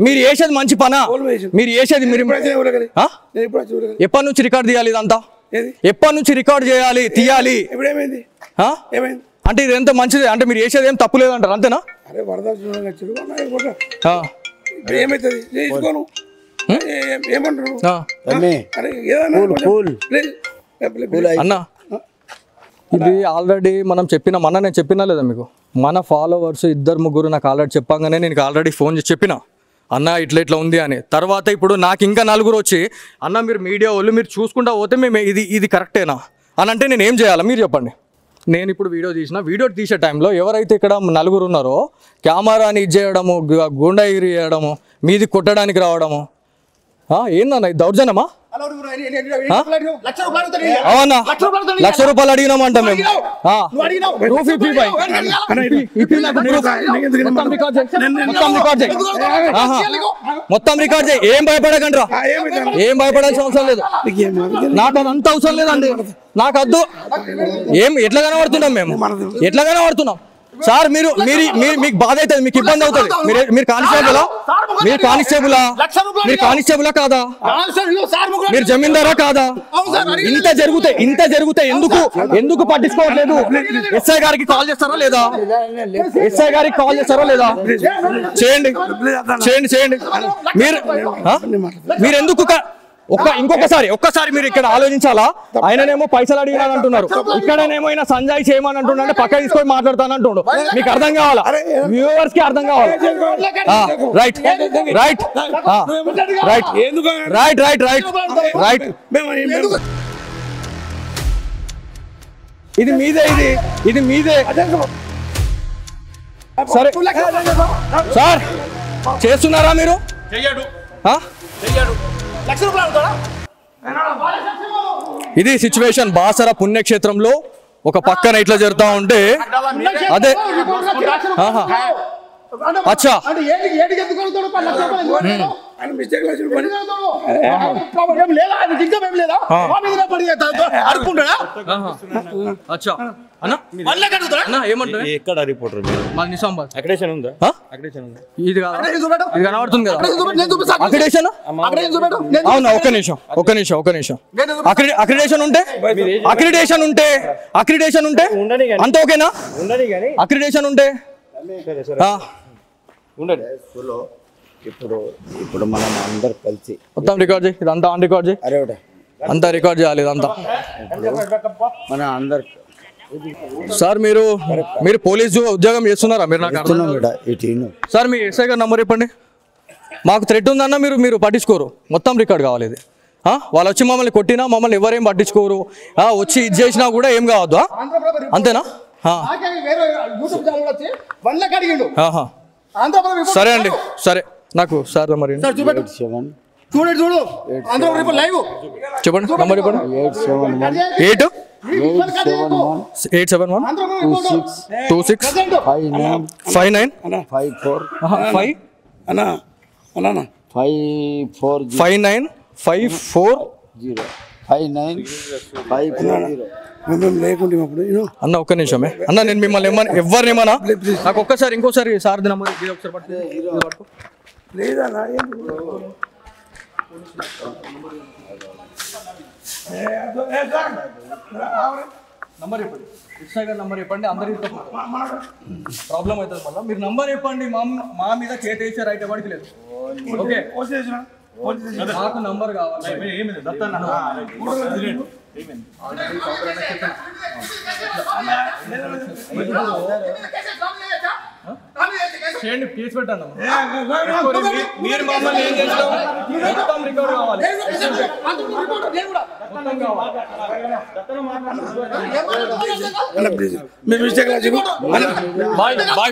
మీరు చేసేది మంచి పనా? మీరు చేసేది మీరు ఎప్పటి నుంచి రికార్డ్ తీయాలి? ఇదంతా ఎప్పటి నుంచి రికార్డ్ చేయాలి, తీయాలి? అంటే ఇది ఎంత మంచిది అంటే మీరు చేసేది ఏం తప్పు లేదంటారు, అంతేనా? అన్న ఇది ఆల్రెడీ మనం చెప్పిన నేను చెప్పినా లేదా మీకు? మన ఫాలోవర్స్ 2-3 నాకు ఆల్రెడీ చెప్పగానే నేను ఆల్రెడీ ఫోన్ చేసి చెప్పిన అన్న ఇట్లా ఉంది అని. తర్వాత ఇప్పుడు నాకు ఇంకా 4 వచ్చి అన్న మీరు మీడియా వాళ్ళు మీరు చూసుకుంటా పోతే మేము ఇది కరెక్టేనా అని అంటే నేను ఏం చేయాలి మీరు చెప్పండి. నేను ఇప్పుడు వీడియో తీసే టైంలో ఎవరైతే ఇక్కడ 4 ఉన్నారో కెమెరాని ఇది చేయడము, గుండాగిరి చేయడము, మీది కొట్టడానికి రావడము ఏందన్న ఇది దౌర్జన్యమా? అవునా? ₹1,00,000 అడిగినామంట మేము. మొత్తం రికార్డ్ చేయి. ఏం భయపడకండి రా, ఏం భయపడాల్సిన అవసరం లేదు. నాకు అదంతా అవసరం లేదండి, నాకు వద్దు. ఎట్లా కనబడుతున్నాం మేము, ఎట్లా కనబడుతున్నాం సార్? మీకు బాధ అవుతుంది, మీకు ఇబ్బంది అవుతుంది. మీరు కానిస్టేబులా కాదా? మీరు జమీందారా కాదా? ఇంత జరిగితే ఎందుకు పట్టించుకోవట్లేదు? ఎస్ఐ గారికి కాల్ చేస్తారా లేదా? చేయండి. మీరు ఎందుకు ఒక్కసారి మీరు ఇక్కడ ఆలోచించాలా? ఆయననేమో పైసలు అడిగినాను అంటున్నారు, ఇక్కడనేమో సంజయ్ చేయమని అంటున్నాడు, పక్క తీసుకొని మాట్లాడతానంటుండు. మీకు అర్థం కావాలా? వ్యూవర్స్ కి అర్థం కావాలా? రైట్. ఇది మీదే సరే సార్. చేస్తున్నారా మీరు? ఇది సిచ్యువేషన్ బాసర పుణ్యక్షేత్రంలో ఒక పక్కన ఇట్లా జరుగుతూ ఉంటే అదే అచ్చా ఎక్కడ రిపోర్టర్ నిజామాబాద్ అక్రిడేషన్ ఉందా? ఇది కనబడుతుంది కదా అక్రిడేషన్? అవునా, ఒక్క నిమిషం. అక్రిడేషన్ ఉంటే అంత ఓకేనా? అక్రిడేషన్ ఉంటే ఇప్పుడు మనం అందరు కలిసి మొత్తం రికార్డ్ చేయి. ఇదంతా ఆన్ రికార్డ్ చేయి, అంతా రికార్డ్ చేయాలి ఇదంతా మన అందరు. సార్ మీరు పోలీసు ఉద్యోగం చేస్తున్నారా? మీరు నాకు సార్ మీ ఎస్ఐ గారి నంబర్ ఇవ్వండి. మాకు థ్రెట్ ఉందన్న మీరు పట్టించుకోరు, మొత్తం రికార్డ్ కావాలి ఇది. వాళ్ళు వచ్చి మమ్మల్ని కొట్టినా మమ్మల్ని ఎవరేం పట్టించుకోరు, వచ్చి ఇది చేసినా కూడా ఏం కావద్దు, అంతేనా? సరే అండి, సరే. నాకు సార్ మరి చెప్పండి, నంబర్ చెప్పండి. 871-265-954. అన్న ఒక్క నిమిషమే అన్న, నేను మిమ్మల్ని ఎవరినేమన్నా నాకు ఒక్కసారి ఇంకోసారి సార్ నంబర్ నంబర్ చెప్పండి. అందరికి ప్రాబ్లం అవుతుంది మళ్ళీ. మీరు నంబర్ చెప్పండి. మా మీద చేసి రైట్ ఎవరికి లేదు. ఓకే, మాకు నంబర్ కావాలి. చేయండి, కేసు పెట్టండి. మీరు మమ్మల్ని ఏం చేస్తాం? మొత్తం రికార్డ్ కావాలి.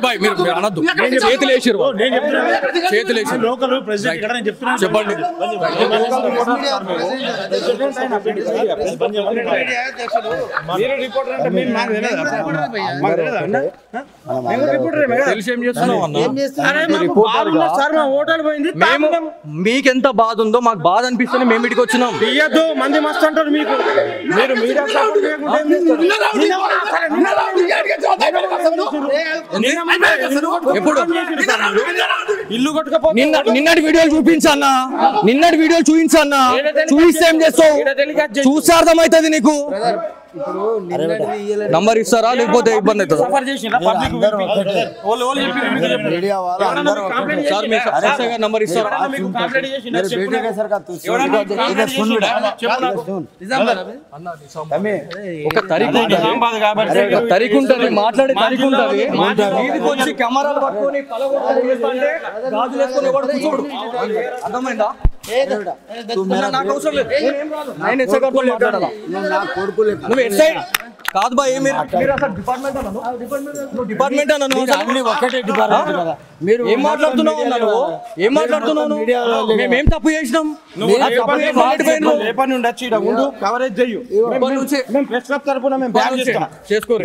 బాయ్ మీరు అనద్దు. చేతులు వేసిరు, చెప్పండి. తెలిసి ఏం చేస్తున్నావు అన్న? మేము మీకెంత బాధ ఉందో మాకు బాధ అనిపిస్తేనే మేము ఇటుకి వచ్చినాం. తీయద్దు మంది మస్తు అంటారు మీకు. మీరు మీడియా సపోర్ట్ చేయకుండా ఏం చేస్తారు? ఎప్పుడు ఇల్లు కొట్టుకపోతే నిన్నటి వీడియోలు చూపించన్నా, నిన్నటి వీడియోలు చూపించన్నా, చూపిస్తే ఏం చేస్తావు? చూస్తే అర్థమవుతుంది నీకు. నంబర్ ఇస్తారా లేకపోతే ఇబ్బంది అవుతుందా? సఫర్ చేసిండ్రా పబ్లిక్ మీడియా వాళ్ళు అందరూ సార్ మీ ఎస్ఐ గారు నంబర్ ఇస్తారా? మీకు కంప్లైంట్ చేసిండ్రా? मेरे बेटे के सर का तू ఒక తరీకు ఉంటుంది, మాట్లాడే తరీకు ఉంటుంది. వీధికి వచ్చి కెమెరాలు పట్టుకొని పలగొట్టుకొని చేస్తుంటే గాజులు వేసుకొని ఎవడు కూర్చోడు. అర్థమైందా? నాకు అవసరం లేదు. నేను ఎస్ఐ గారితో మాట్లాడాలా? ना कोडको लेकर నువ్వు ఎస్ఐ కాదు బా. ఏమి మీరు అసలు డిపార్ట్మెంట్ అన్నాను, నువ్వు డిపార్ట్మెంట్ అన్నాను. అన్ని ఒక్కటే డిపార్ట్మెంట్ కదా. మీరు ఏం మాట్లాడుతున్నావు అన్నా? నువ్వు ఏం మాట్లాడుతున్నావు? మేమేం తప్పు చేసినాం? రేపటి నుండి వచ్చి ఈడ ఉండు, కవరేజ్ చెయ్యు. మేము ప్రెస్ క్లబ్ తరపున మేము బ్యాన్ చేస్తాం. చేసుకోరు.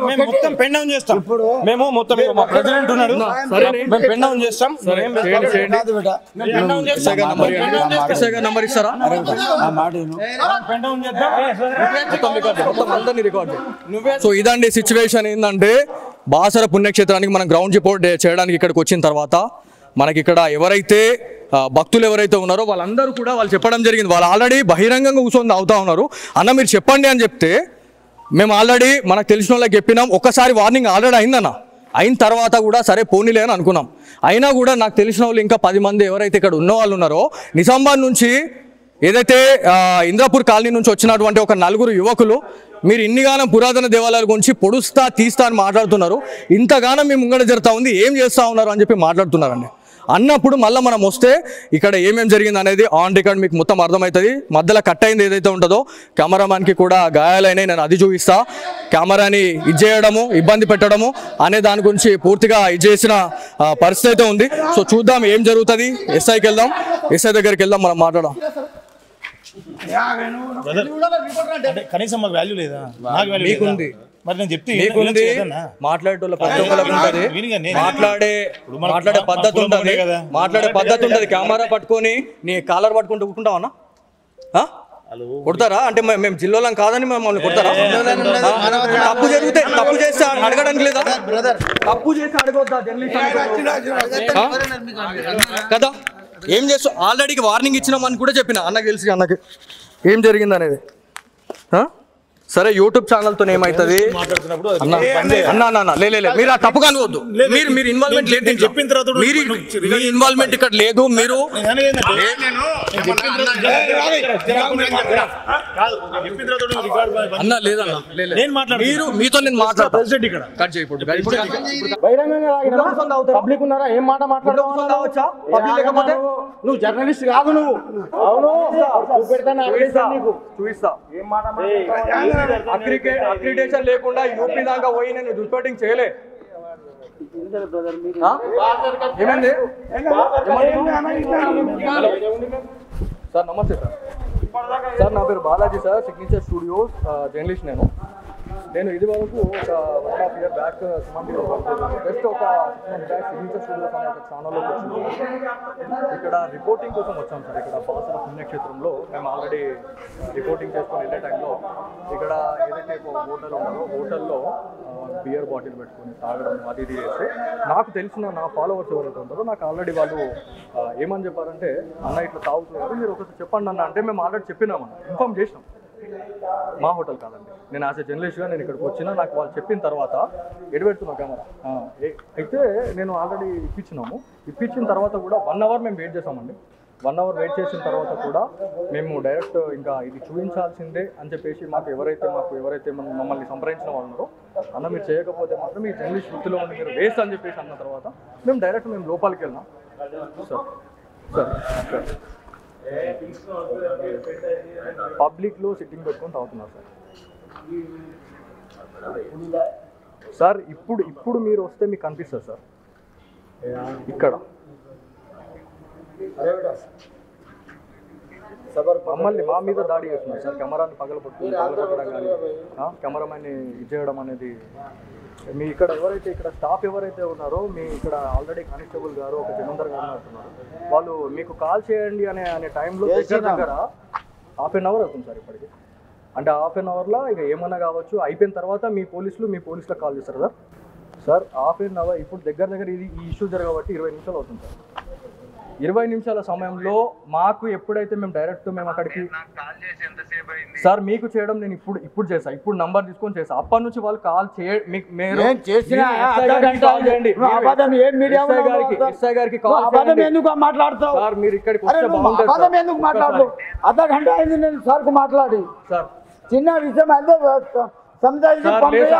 మేము మొత్తం పెన్ డౌన్ చేస్తాం. మేము మొత్తం మా ప్రెసిడెంట్ ఉన్నాడు, మేము పెన్ డౌన్ చేస్తాం. కాదు बेटा ఎస్ఐ గారు నంబర్ ఇస్తారా? ఆ మాట విను. పెన్ డౌన్ చేద్దాం. సో ఇదండి సిచ్యువేషన్. ఏంటంటే బాసర పుణ్యక్షేత్రానికి మనం గ్రౌండ్ రిపోర్ట్ చేయడానికి ఇక్కడికి వచ్చిన తర్వాత మనకి ఇక్కడ ఎవరైతే భక్తులు ఎవరైతే ఉన్నారో వాళ్ళందరూ కూడా వాళ్ళు చెప్పడం జరిగింది. వాళ్ళు ఆల్రెడీ బహిరంగంగా కూర్చొని అవుతా ఉన్నారు. అన్న మీరు చెప్పండి అని చెప్తే మేము ఆల్రెడీ మనకు తెలిసిన వాళ్ళకి చెప్పినాం. ఒక్కసారి వార్నింగ్ ఆల్రెడీ అయిందన్న. అయిన తర్వాత కూడా సరే పోనీలే అని అనుకున్నాం. అయినా కూడా నాకు తెలిసిన వాళ్ళు ఇంకా 10 మంది ఎవరైతే ఇక్కడ ఉన్న వాళ్ళు ఉన్నారో నిజామాబాద్ నుంచి ఏదైతే ఇంద్రాపూర్ కాలనీ నుంచి వచ్చినటువంటి ఒక 4 యువకులు మీరు ఇన్నిగానం పురాతన దేవాలయాల గురించి పొడుస్తా తీస్తా అని మాట్లాడుతున్నారు. ఇంతగానం మీ ముంగడ జరుగుతూ ఉంది, ఏం చేస్తూ ఉన్నారు అని చెప్పి మాట్లాడుతున్నారండి. అన్నప్పుడు మళ్ళీ మనం వస్తే ఇక్కడ ఏమేమి జరిగింది అనేది ఆన్ రికార్డ్ మీకు మొత్తం అర్థమవుతుంది. మధ్యలో కట్ అయింది ఏదైతే ఉంటుందో కెమెరామ్యాన్కి కూడా గాయాలైనాయి, నేను అది చూపిస్తా. కెమెరాని చేయడము ఇబ్బంది పెట్టడము అనే దాని గురించి పూర్తిగా చేసిన పరిస్థితి అయితే ఉంది. సో చూద్దాం ఏం జరుగుతుంది. ఎస్ఐకి వెళ్దాం, ఎస్ఐ దగ్గరికి వెళ్దాం, మనం మాట్లాడదాం. కనీసం మాకు వాల్యూ లేదా? నాకు వాల్యూ మీకుంది, మరి నేను చెప్తే మాట్లాడేటోళ్ళ ప్రతి ఒక్కరికి ఉంటుంది, మాట్లాడే పద్ధతి ఉంటుంది, మాట్లాడే పద్ధతి ఉంటుంది. కెమెరా పట్టుకొని నీ కాలర్ పట్టుకుంటూ కూర్చుంటావన్నా? కొడతారా? అంటే మేము జిల్లాలం కాదని మమ్మల్ని కొడతారా? తప్పు జరిగితే తప్పు చేస్తే అడగడానికి లేదా? తప్పు చేసి అడగొద్దా కదా? ఏం చేస్తావు? ఆల్రెడీ వార్నింగ్ ఇచ్చినామని కూడా చెప్పిన అన్నకి తెలిసి, అన్నకి ఏం జరిగింది అనేది. సరే యూట్యూబ్ ఛానల్తో ఏమవుతుంది అన్న లే మీరు ఆ తప్పుగా అనుకోవద్దు. మీరు ఇన్వాల్వ్మెంట్ లేదు, చెప్పిన తర్వాత మీ ఇన్వాల్వ్మెంట్ ఇక్కడ లేదు. మీరు అన్న లేదన్న మీరు మీతో నేను మాట్లాడతాను. కట్ చేయకూడదు. పబ్లిక్ ఉన్నారా? ఏం మాట మాట్లాడవచ్చా? పబ్లిక్ లేకపోతే నువ్వు జర్నలిస్ట్ కాదు. నువ్వు అవును చూపిస్తా. ఏం మాట అక్రిడేషన్ లేకుండా యూపీ దాకా పోయి నేను రిపోర్టింగ్ చేయలే. ఏమైంది సార్? నమస్తే సార్. సార్ నా పేరు Balaji sir, signature studios journalist. నేను ఇది వరకు ఒక 1.5 year బ్యాక్ సుమంతిలో జస్ట్ ఒక 6 months బ్యాక్ సిగ్నేచర్ స్టూడియోస్ అనే ఒక ఛానల్లోకి వచ్చింది. ఇక్కడ రిపోర్టింగ్ కోసం వచ్చాం సార్. ఇక్కడ బాసర పుణ్యక్షేత్రంలో మేము ఆల్రెడీ రిపోర్టింగ్ చేసుకొని వెళ్ళే టైంలో ఇక్కడ ఏదైతే హోటల్ ఉన్నారో హోటల్లో బియర్ బాటిల్ పెట్టుకొని తాగడం అది ఇది చేస్తే నాకు తెలిసిన నా ఫాలోవర్స్ ఎవరైతే ఉంటారో నాకు ఆల్రెడీ వాళ్ళు ఏమని చెప్పారంటే అన్న ఇట్లా తాగుతున్నారు, మీరు ఒకసారి చెప్పండి అన్న. అంటే మేము ఆల్రెడీ చెప్పినామన్న, ఇన్ఫార్మ్ చేసినాం. మా హోటల్ కాదండి, నేను యాజ్ ఎ జర్నలిస్ట్గా నేను ఇక్కడికి వచ్చినా నాకు వాళ్ళు చెప్పిన తర్వాత ఎడబెడుతున్నా కెమెరా. అయితే నేను ఆల్రెడీ ఇప్పించిన తర్వాత కూడా 1 hour మేము వెయిట్ చేసామండి. 1 hour వెయిట్ చేసిన తర్వాత కూడా మేము డైరెక్ట్ ఇంకా ఇది చూపించాల్సిందే అని చెప్పేసి మాకు ఎవరైతే మమ్మల్ని సంప్రదించిన వాళ్ళు ఉన్నారో అన్న మీరు చేయకపోతే మాత్రం మీ జర్నలిస్ట్ వృత్తిలో ఉండి మీరు వేస్ట్ అని చెప్పేసి అన్న తర్వాత మేము లోపలికి వెళ్ళినాం. సార్ పబ్లిక్లో సిట్టింగ్ పెట్టుకొని తాగుతున్నారు సార్. ఇప్పుడు మీరు వస్తే మీకు కనిపిస్తుంది సార్. ఇక్కడ మమ్మల్ని మా మీద దాడి చేస్తున్నారు సార్. కెమెరాని పగలగొట్టడం కానీ కెమెరామెన్ని ఇది చేయడం అనేది మీ ఇక్కడ ఎవరైతే ఇక్కడ స్టాఫ్ ఎవరైతే ఉన్నారో మీ ఇక్కడ ఆల్రెడీ కానిస్టేబుల్ గారు ఒక జమీందార్ గారు అంటున్నారు. వాళ్ళు మీకు కాల్ చేయండి అనే టైంలో దగ్గర హాఫ్ అన్ అవర్ అవుతుంది సార్ ఇప్పటికి. అంటే హాఫ్ అన్ అవర్లో ఇక ఏమన్నా కావచ్చు. అయిపోయిన తర్వాత మీ పోలీసులకు కాల్ చేస్తారు sir. Sir half an hour ఇప్పుడు దగ్గర ఈ ఇష్యూ జరగబట్టి 20 నిమిషాలు అవుతుంది సార్. 20 నిమిషాల సమయంలో మాకు ఎప్పుడైతే మేము అక్కడికి సార్ మీకు చేయడం నేను ఇప్పుడు చేసా. ఇప్పుడు నంబర్ తీసుకొని చేసా. అప్పటి నుంచి వాళ్ళు కాల్ మాట్లాడతావు సార్. మీరు ఇక్కడికి అర్ధ గంట అయింది నేను సార్ కు మాట్లాడి సార్ చిన్న విషయం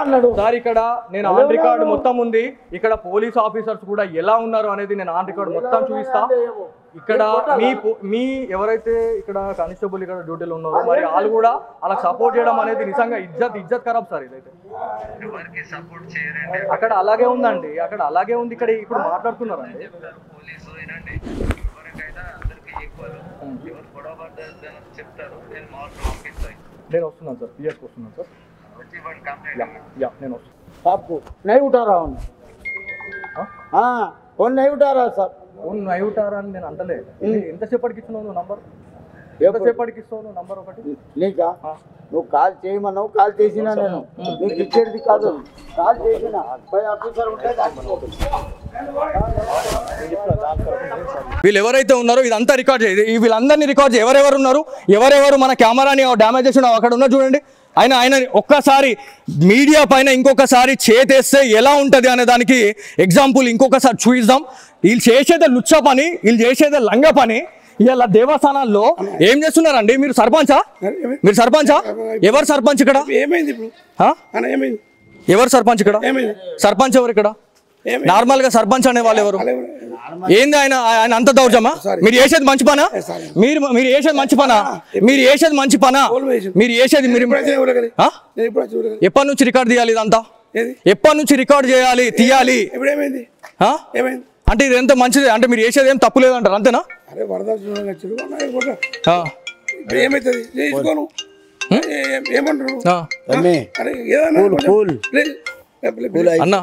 అన్నాడు సార్. ఇక్కడ నేను ఆన్ రికార్డు మొత్తం ఉంది. ఇక్కడ పోలీస్ ఆఫీసర్స్ కూడా ఎలా ఉన్నారు అనేది నేను ఆన్ రికార్డు మొత్తం చూపిస్తా. ఇక్కడ మీ ఎవరైతే ఇక్కడ కానిస్టేబుల్ ఇక్కడ డ్యూటీలో ఉన్నారో మరి వాళ్ళు కూడా వాళ్ళకి సపోర్ట్ చేయడం అనేది నిజంగా ఇజ్జత్ ఖరాబ్ సార్. ఇదైతే అక్కడ అలాగే ఉందండి. అక్కడ అలాగే ఉంది. ఇక్కడ ఇప్పుడు మాట్లాడుతున్నారండి. నేను వస్తున్నాను సార్. పిఎస్కి వస్తున్నాను సార్. నేను వస్తాను. आपको नहीं उठा रहा हूँ हाँ फोन नहीं उठा रहा सर ఫోన్ నైట్ ఉటారా అని నేను అంటలే. ఎంతసేపటికి ఇస్తున్నావు నువ్వు నంబర్? ఎంతసేపటికి ఇస్తావు నువ్వు నంబర్? ఒకటి నీకా నువ్వు కాల్ చేయమన్నావు. కాల్ చేసినా నేను నీకు ఇచ్చేది కాదు. కాల్ చేసిన పై ఆఫీసర్ ఉంటే వీళ్ళు ఎవరైతే ఉన్నారో ఇదంతా రికార్డ్ చేయాలి. వీళ్ళందరినీ రికార్డ్ చేయి. ఎవరెవరు ఉన్నారు, ఎవరెవరు మన కెమెరాని డ్యామేజ్ చేసిన అక్కడ ఉన్నారు చూడండి. ఆయన ఒక్కసారి మీడియా పైన ఇంకొకసారి చేతేస్తే ఎలా ఉంటుంది అనే దానికి ఎగ్జాంపుల్ ఇంకొకసారి చూపిద్దాం. వీళ్ళు చేసేదే లుచ్చ పని, వీళ్ళు చేసేదే లంగ పని. ఇలా దేవస్థానాల్లో ఏం చేస్తున్నారండి? మీరు సర్పంచా? ఎవరు సర్పంచ్ ఇక్కడ? ఎవరు సర్పంచ్ ఇక్కడ? సర్పంచ్ ఎవరు ఇక్కడ? నార్మల్ గా సర్పంచ్ అనే వాళ్ళు ఎవరు? ఏంది ఆయన అంత దౌర్జమా? మీరు చేసేది మంచి పనా? మీరు చేసేది మంచి పనా? ఎప్పటి నుంచి రికార్డ్ తీయాలి? ఇదంతా ఎప్పటి నుంచి రికార్డ్ చేయాలి, తీయాలి? అంటే ఇది ఎంత మంచిది అంటే మీరు చేసేది ఏం తప్పు లేదంటారు అంతేనా? అన్నా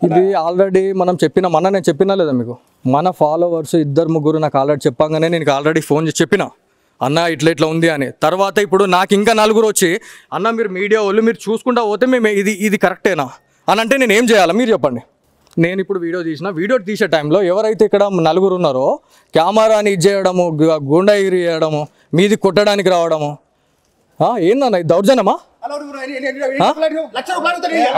ఇది ఆల్రెడీ మనం నేను చెప్పినా లేదా మీకు? మన ఫాలోవర్స్ 2-3 నాకు ఆల్రెడీ చెప్పంగానే నేను ఆల్రెడీ ఫోన్ చేసి చెప్పిన అన్న ఇట్లా ఉంది అని. తర్వాత ఇప్పుడు నాకు ఇంకా 4 వచ్చి అన్న మీరు మీడియా వాళ్ళు మీరు చూసుకుంటా పోతే మేము ఇది కరెక్టేనా అని అంటే నేను ఏం చేయాలి మీరు చెప్పండి. నేను ఇప్పుడు వీడియో తీసే టైంలో ఎవరైతే ఇక్కడ 4 ఉన్నారో కెమెరాని ఇది చేయడము, గుండాగిరి చేయడము, మీది కొట్టడానికి రావడము ఏందన్న ఇది దౌర్జన్యమా?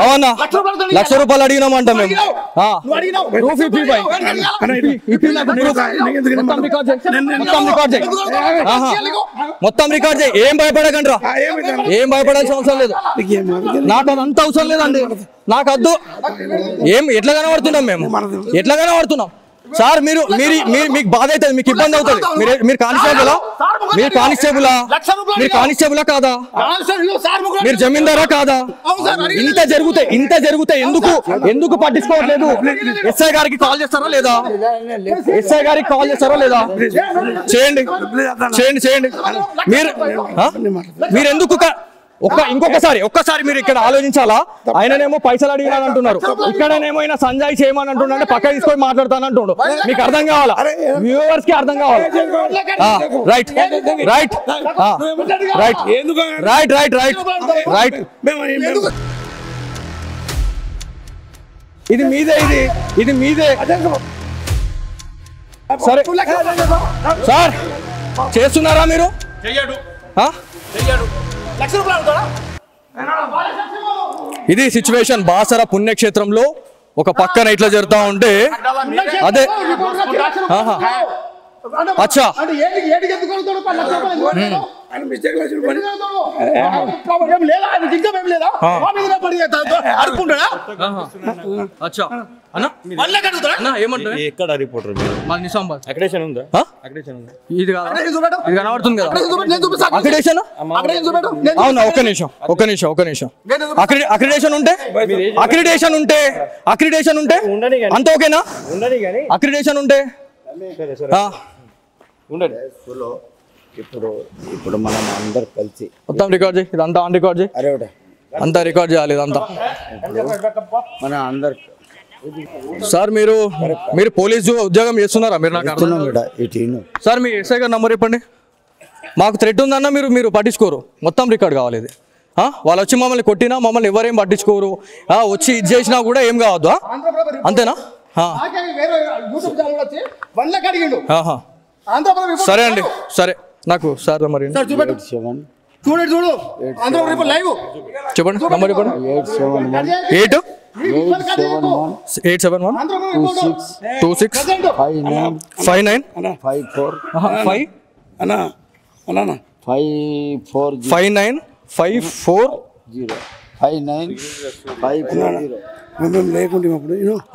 అవునా? 1,00,000 రూపాయలు అడిగినామంట మేము. మొత్తం రికార్డ్ చేయి. ఏం భయపడకండ్రా, ఏం భయపడాల్సిన అవసరం లేదు. నాకు అదంతా అవసరం లేదండి. నాకు వద్దు. ఎట్లా కనబడుతున్నాం మేము? ఎట్లా కనబడుతున్నాం సార్? మీకు బాధ అవుతుంది, మీకు ఇబ్బంది అవుతుంది. మీరు కానిస్టేబులా కాదా? మీరు జమీందారా కాదా? ఇంత జరిగితే ఎందుకు పట్టించుకోవట్లేదు? ఎస్ఐ గారికి కాల్ చేస్తారా లేదా? చేయండి. మీరు ఎందుకు ఒక్కసారి మీరు ఇక్కడ ఆలోచించాలా? ఆయననేమో పైసలు అడిగినాడు అంటున్నారు, ఇక్కడనేమో ఆయన సంజయ్ చేయమని అంటున్నాడు, పక్క తీసుకొని మాట్లాడతాను అంటుండు. మీకు అర్థం కావాలా? వ్యూవర్స్ కి అర్థం కావాలా? రైట్. ఇది మీదే. సరే సార్ చేస్తున్నారా మీరు? ఇది సిచ్యువేషన్ బాసర పుణ్యక్షేత్రంలో ఒక పక్కన ఇట్లా జరుగుతూ ఉంటే అదే అచ్చా ఎక్కడ రిపోర్టర్ నిజామాబాద్ అక్రిడేషన్ ఉందా? ఇది కనబడుతుంది కదా అక్రిడేషన్? అవునా? ఒక్క నిమిషం. అక్రిడేషన్ ఉంటే అంత ఓకేనా? అక్రిడేషన్ ఉంటే ఇప్పుడు మనం అందరు కలిసి మొత్తం రికార్డ్ చేయి, ఇదంతా ఆన్ రికార్డ్ చేయి, అరే ఒకటే అంతా రికార్డ్ చేయాలి ఇదంతా. మన అందరు సార్ మీరు పోలీసు ఉద్యోగం చేస్తున్నారా? మీరు నాకు అర్థం ఇటు సార్ మీ ఎస్ఐ గారి నంబర్ చెప్పండి. మాకు థ్రెట్ ఉందన్న మీరు పట్టించుకోరు, మొత్తం రికార్డ్ కావాలి ఇది. వాళ్ళు వచ్చి మమ్మల్ని కొట్టినా మమ్మల్ని ఎవరేం పట్టించుకోరు, వచ్చి ఇది చేసినా కూడా ఏం కావద్దు, అంతేనా? సరే అండి, సరే నాకు సార్ మరి చెప్పండి నంబర్ చెప్పండి. 88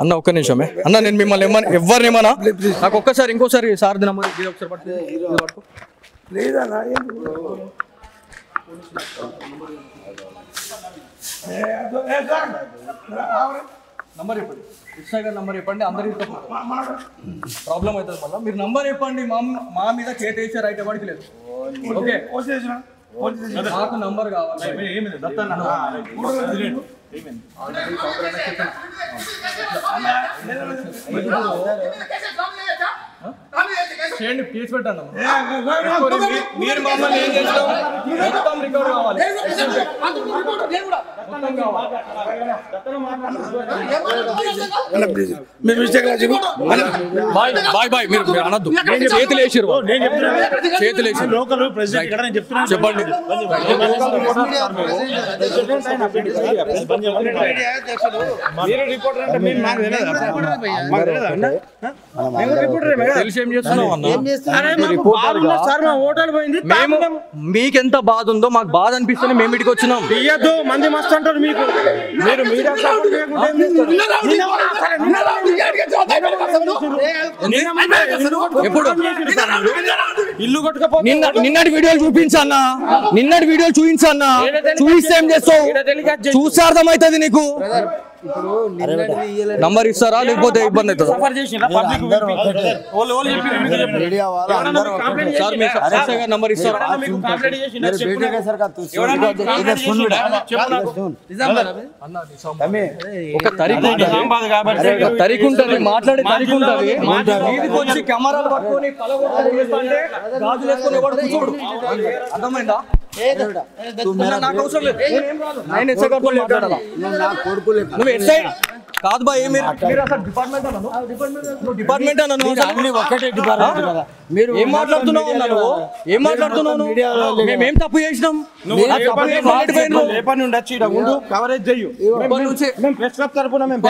అన్న ఒక్క నిమిషమే అన్న, నేను మిమ్మల్ని ఎవరిని ఏమన్నా, నాకు ఒక్కసారి ఇంకోసారి సార్ నంబర్ ఒకసారి పట్టుకో. నంబర్ చెప్పండి, ఎస్ఐ గారి నంబర్ చెప్పండి, అందరికి ప్రాబ్లం అవుతుంది మళ్ళీ. మీరు నంబర్ చెప్పండి, మా మీద చేతి వేసే రైట్ ఎవరికి లేదు. ఓకే నాకు నంబర్ కావాలి. చేయండి, కేసు పెట్టండి. మీరు మమ్మల్ని ఏం చేస్తాం, మొత్తం రికార్డ్ కావాలి, మొత్తం కావాలి. బాయ్ బాయ్ మీరు అనద్దు, చేతులు వేసారు, చేతులు వేసారు. చెప్పండి తెలిసి ఏం చేస్తున్నావు అన్న? మీకెంత బాధ ఉందో మాకు బాధ అనిపిస్తుంది, మేము ఇటుకి వచ్చినాం. మంది మస్తు అంటారు మీకు, మీరు ఎప్పుడు ఇల్లు కొట్టుకపో నిన్నటి వీడియోలు చూపించన్నా, నిన్నటి వీడియోలు చూపించన్నా, చూపిస్తే ఏం చేస్తావు, చూస్తే అర్థమవుతుంది నీకు. నంబర్ ఇస్తారా లేకపోతే ఇబ్బంది అవుతుంది? సార్ మీ నంబర్ ఇస్తారా? ఒక తరికు ఉంటుంది, మాట్లాడే తరికు ఉంటుంది. వచ్చి కెమెరాలు పట్టుకొని గాజులు వేసుకొని ఎవరు కూర్చోడు, అర్థమైందా? నాకు అవసరం లేదు, నేను ఎస్ఐ గారితో మాట్లాడాలా? నువ్వు ఎస్ఐ కాదు బాయ్, మీరు అసలు డిపార్ట్మెంట్ డిపార్ట్మెంట్ అన్నాను. మీరు ఏం మాట్లాడుతున్నావు అన్నాను, ఏం మాట్లాడుతున్నావు? మేమేం తప్పు చేసినాం? కవరేజ్ చెయ్యు, ప్రెస్ క్లబ్ తరపున మేము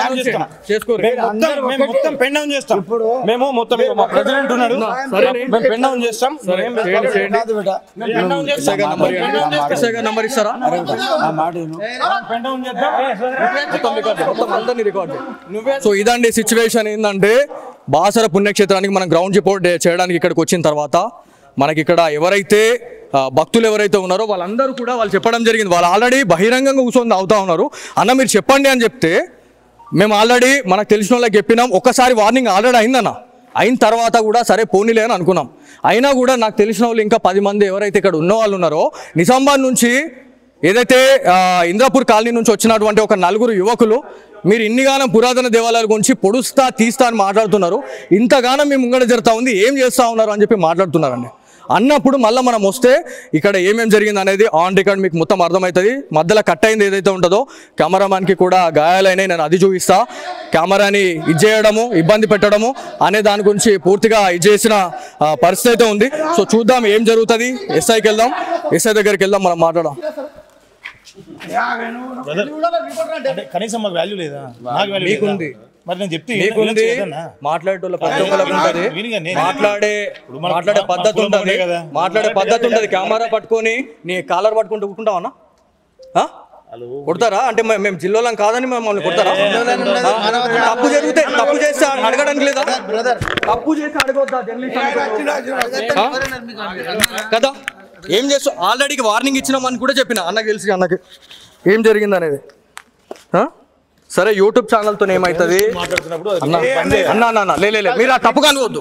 మొత్తం పెన్ డౌన్ చేస్తాం. మేము మొత్తం ప్రెసిడెంట్ ఉన్నాడు, మేము పెన్ డౌన్ చేస్తాం. నంబర్ ఇస్తారా? సో ఇదండి సిచ్యువేషన్. ఏంటంటే బాసర పుణ్యక్షేత్రానికి మనం గ్రౌండ్ రిపోర్ట్ చేయడానికి ఇక్కడికి వచ్చిన తర్వాత మనకి ఇక్కడ ఎవరైతే భక్తులు ఎవరైతే ఉన్నారో వాళ్ళందరూ కూడా వాళ్ళు చెప్పడం జరిగింది, వాళ్ళు ఆల్రెడీ బహిరంగంగా కూర్చొని అవుతా ఉన్నారు. అన్న మీరు చెప్పండి అని చెప్తే మేము ఆల్రెడీ మనకు తెలిసిన వాళ్ళకి చెప్పినాం. ఒక్కసారి వార్నింగ్ ఆల్రెడీ అయిందన్న, అయిన తర్వాత కూడా సరే పోనీలే అని అనుకున్నాం. అయినా కూడా నాకు తెలిసిన వాళ్ళు ఇంకా 10 మంది ఎవరైతే ఇక్కడ ఉన్న వాళ్ళు ఉన్నారో, నిజామాబాద్ నుంచి ఏదైతే ఇంద్రాపూర్ కాలనీ నుంచి వచ్చినటువంటి ఒక 4 యువకులు మీరు ఇన్నిగానం పురాతన దేవాలయాల గురించి పొడుస్తా తీస్తా అని మాట్లాడుతున్నారు, ఇంతగానం మీ ముంగడ జరుగుతూ ఉంది, ఏం చేస్తూ ఉన్నారు అని చెప్పి మాట్లాడుతున్నారండి. అన్నప్పుడు మళ్ళీ మనం వస్తే ఇక్కడ ఏమేమి జరిగింది అనేది ఆన్ రికార్డ్ మీకు మొత్తం అర్థమవుతుంది. మధ్యలో కట్ అయింది ఏదైతే ఉంటుందో, కెమెరామ్యాన్కి కూడా గాయాలైనాయి, నేను అది చూపిస్తా. కెమెరాని ఇది చేయడము, ఇబ్బంది పెట్టడము అనే దాని గురించి పూర్తిగా ఇది చేసిన పరిస్థితి అయితే ఉంది. సో చూద్దాం ఏం జరుగుతుంది. ఎస్ఐకి వెళ్దాం, ఎస్ఐ దగ్గరికి వెళ్దాం, మనం మాట్లాడదాం. కనీసం మాకు వాల్యూ లేదా? మీకుంది, మరి నేను చెప్తే మాట్లాడేటోళ్ళ ప్రతి ఒక్కరికి ఉంటుంది, మాట్లాడే పద్ధతి ఉంటుంది, మాట్లాడే పద్ధతి ఉంటుంది. కెమెరా పట్టుకొని నీ కాలర్ పట్టుకుంటూ కూర్చుంటావన్నా? కొడతారా అంటే మేము జిల్లాలో కాదని మమ్మల్ని కొడతారా? తప్పు జరిగితే తప్పు చేస్తే అడగడానికి లేదా? తప్పు చేస్తే అడగొద్దా కదా? ఏం చేస్తావు? ఆల్రెడీ వార్నింగ్ ఇచ్చినామని కూడా చెప్పిన అన్నకి తెలిసి, అన్నకి ఏం జరిగింది అనేది. సరే యూట్యూబ్ ఛానల్ తో ఏమైతుంది అన్న మీరు ఆ తప్పుగా అనుకోవద్దు.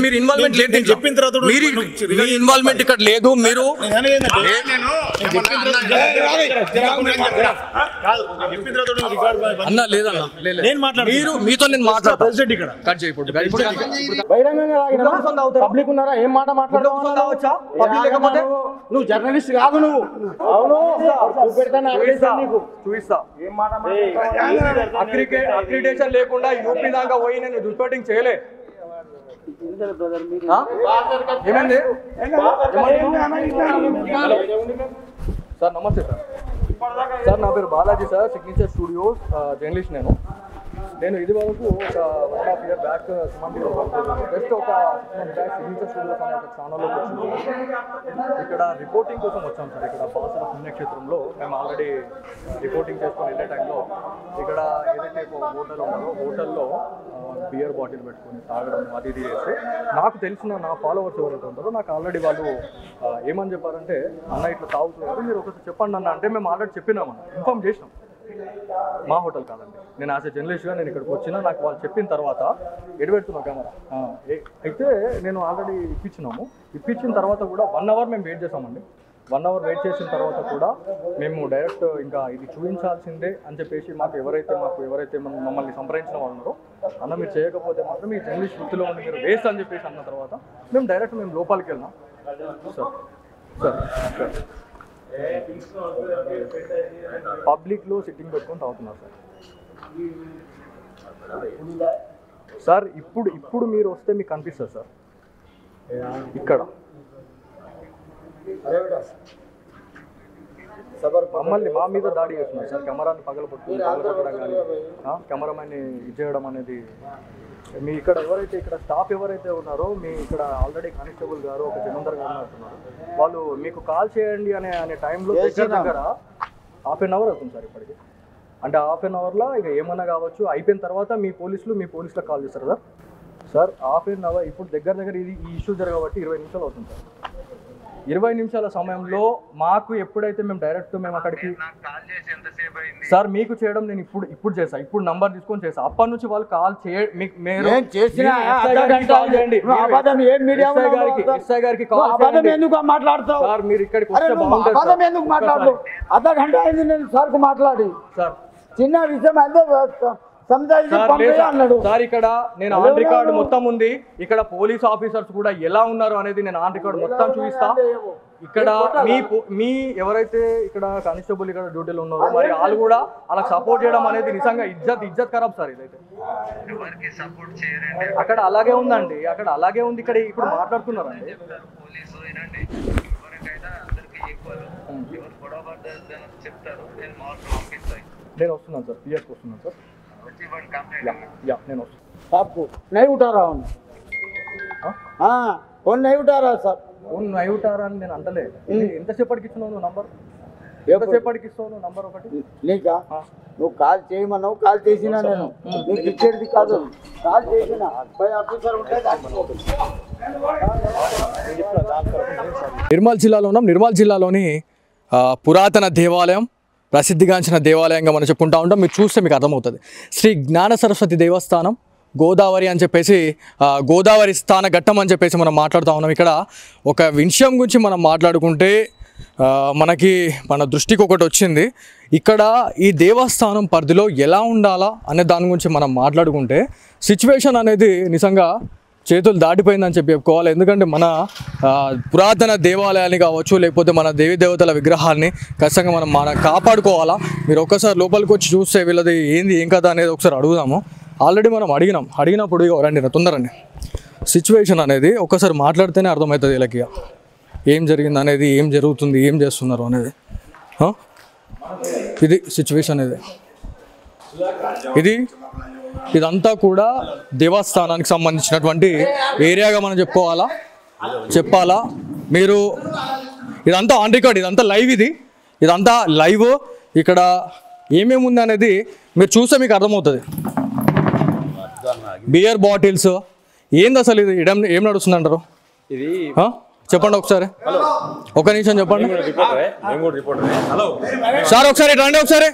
మీరు ఇన్వాల్వ్మెంట్ లేదు, చెప్పిన తర్వాత మీరు ఇన్వాల్వ్మెంట్ ఇక్కడ లేదు. మీరు అన్న లేదన్న మీరు మీతో నేను మాట్లాడతాను ఇక్కడ కట్ చేయకూడదు. పబ్లిక్ ఉన్నారా? ఏం మాట మాట్లాడవచ్చా? పబ్లిక్ లేకపోతే నువ్వు జర్నలిస్ట్ కాదు. నువ్వు అవును చూపిస్తా. అక్రిడేషన్ లేకుండా యూపీ దాకా పోయి నేను రిపోర్టింగ్ చేయలే. ఏమైంది సార్? నమస్తే సార్, నా పేరు Balaji sir, signature studios journalist. నేను ఇది వరకు ఒక 1.5 year బ్యాక్ జస్ట్ ఒక 6 months బ్యాక్ సిగ్నేచర్ స్టూడియోస్ అనే ఒక ఛానల్లోకి వచ్చింది. ఇక్కడ రిపోర్టింగ్ కోసం వచ్చాం సార్. ఇక్కడ బాసర పుణ్యక్షేత్రంలో మేము ఆల్రెడీ రిపోర్టింగ్ చేసుకొని వెళ్ళే టైంలో ఇక్కడ ఏదైతే ఒక హోటల్ ఉన్నదో హోటల్లో బియర్ బాటిల్ పెట్టుకొని తాగడం అది ఇది చేస్తే నాకు తెలిసిన నా ఫాలోవర్స్ ఎవరైతే ఉంటారో నాకు ఆల్రెడీ వాళ్ళు ఏమని చెప్పారంటే, అన్న ఇట్లా తాగుతున్నారు మీరు ఒకసారి చెప్పండి అన్న అంటే మేము ఆల్రెడీ చెప్పినామన్న, ఇన్ఫామ్ చేసినాం. మా హోటల్ కాదండి, నేను యాజ్ ఎ జర్నలిస్ట్గా నేను ఇక్కడికి వచ్చినా నాకు వాళ్ళు చెప్పిన తర్వాత ఎడబెడుతున్నా కెమెరా అయితే నేను ఆల్రెడీ ఇప్పించిన తర్వాత కూడా 1 hour మేము వెయిట్ చేసామండి. 1 hour వెయిట్ చేసిన తర్వాత కూడా మేము డైరెక్ట్ ఇంకా ఇది చూపించాల్సిందే అని చెప్పేసి మాకు ఎవరైతే మమ్మల్ని సంప్రదించిన వాళ్ళు ఉన్నారో, అన్న మీరు చేయకపోతే మాత్రం మీ జర్నలిస్ట్ వృత్తిలో ఉండి మీరు వేస్ట్ అని చెప్పేసి అన్న తర్వాత మేము డైరెక్ట్ లోపలికి వెళ్ళినాం. సార్ పబ్లిక్లో సిట్టింగ్ పెట్టుకొని తాగుతున్నారు సార్. ఇప్పుడు మీరు వస్తే మీకు కనిపిస్తుంది సార్. ఇక్కడ మమ్మల్ని మా మీద దాడి చేస్తున్నారు సార్. కెమెరాని పగలగొట్టడం కానీ కెమెరామెన్ని ఇచ్చేయడం అనేది మీ ఇక్కడ ఇక్కడ స్టాఫ్ ఎవరైతే ఉన్నారో మీ ఇక్కడ ఆల్రెడీ కానిస్టేబుల్ గారు ఒక జమీందార్ గారు అంటున్నారు, వాళ్ళు మీకు కాల్ చేయండి అనే టైంలో దగ్గర 1/2 hour అవుతుంది సార్ ఇప్పటికి. అంటే 1/2 hourలో ఇక ఏమన్నా కావచ్చు. అయిపోయిన తర్వాత మీ పోలీసులకు కాల్ చేస్తారు సార్. సార్ 1/2 hour ఇప్పుడు దగ్గర ఈ ఇష్యూ జరగబట్టి 20 నిమిషాలు అవుతుంది సార్. 20 నిమిషాల సమయంలో మాకు ఎప్పుడైతే మేము అక్కడికి సార్ మీకు చేయడం నేను ఇప్పుడు చేసా, ఇప్పుడు నంబర్ తీసుకొని చేసా. అప్పటి నుంచి వాళ్ళు కాల్ చేయండి సార్. మీరు ఇక్కడికి మాట్లాడి సార్ చిన్న విషయం సార్ ఇక్కడ నేను ఆన్ రికార్డ్ మొత్తం ఉంది. ఇక్కడ పోలీస్ ఆఫీసర్స్ కూడా ఎలా ఉన్నారు అనేది నేను ఆన్ రికార్డ్ మొత్తం చూపిస్తా. ఇక్కడ మీ ఎవరైతే ఇక్కడ కానిస్టేబుల్ ఇక్కడ డ్యూటీలో ఉన్నారో మరి వాళ్ళు కూడా అలా సపోర్ట్ చేయడం అనేది నిజంగా ఇజ్జత్ ఖరాబ్ సార్. ఇదైతే అక్కడ అలాగే ఉందండి, అక్కడ అలాగే ఉంది. ఇక్కడ ఇప్పుడు మాట్లాడుతున్నారండి. నేను వస్తున్నాను సార్, పిఎస్కి వస్తున్నాను సార్. నేను आपको नहीं उठा रहा हूँ फोन नहीं उठा रहा साहब फोन नहीं उठा रहा నేను అంటలే. ఎంతసేపటికి ఇస్తున్నావు నంబర్? ఎంతసేపటికి ఇస్తావు నంబర్? ఒకటి నీకా నువ్వు కాల్ చేయమన్నావు, కాల్ చేసినా నేను నీకు ఇచ్చేది కాదు. కాల్ చేసినా పై ఆఫీసర్ ఉంటే నిర్మల్ జిల్లాలోని పురాతన దేవాలయం, ప్రసిద్ధిగాంచిన దేవాలయంగా మనం చెప్పుకుంటూ ఉంటాం. మీరు చూస్తే మీకు అర్థమవుతుంది. శ్రీ జ్ఞాన సరస్వతి దేవస్థానం గోదావరి అని చెప్పేసి గోదావరి స్థాన ఘట్టం అని చెప్పేసి మనం మాట్లాడుతూ ఉన్నాం. ఇక్కడ ఒక విషయం గురించి మనం మాట్లాడుకుంటే మన దృష్టికి ఒకటి వచ్చింది. ఇక్కడ ఈ దేవస్థానం పరిధిలో ఎలా ఉండాలా అనే దాని గురించి మనం మాట్లాడుకుంటే సిచ్యువేషన్ అనేది నిజంగా చేతులు దాటిపోయిందని చెప్పుకోవాలి. ఎందుకంటే మన పురాతన దేవాలయాన్ని కావచ్చు, లేకపోతే మన దేవీ దేవతల విగ్రహాన్ని ఖచ్చితంగా మనం కాపాడుకోవాలా. మీరు ఒక్కసారి లోపలికి వచ్చి చూస్తే వీళ్ళది ఏం కదా అనేది ఒకసారి అడుగుదాము. ఆల్రెడీ మనం అడిగినప్పుడు రండి తొందరండి. సిచ్యువేషన్ అనేది ఒక్కసారి మాట్లాడితేనే అర్థమవుతుంది వీళ్ళకి ఏం జరిగింది అనేది, ఏం జరుగుతుంది, ఏం చేస్తున్నారు అనేది. ఇది సిచ్యువేషన్ ఇదంతా కూడా దేవస్థానానికి సంబంధించినటువంటి ఏరియాగా మనం చెప్పాలా. మీరు ఇదంతా ఆన్ రికార్డ్, ఇదంతా లైవ్, ఇదంతా లైవ్. ఇక్కడ ఏమేమి ఉంది అనేది మీరు చూస్తే మీకు అర్థమవుతుంది. బియర్ బాటిల్స్ ఏంది అసలు ఇది ఏం నడుస్తుంది అంటారు? ఇది చెప్పండి ఒకసారి, ఒక నిమిషం చెప్పండి సార్. ఒకసారి రండి, ఒకసారి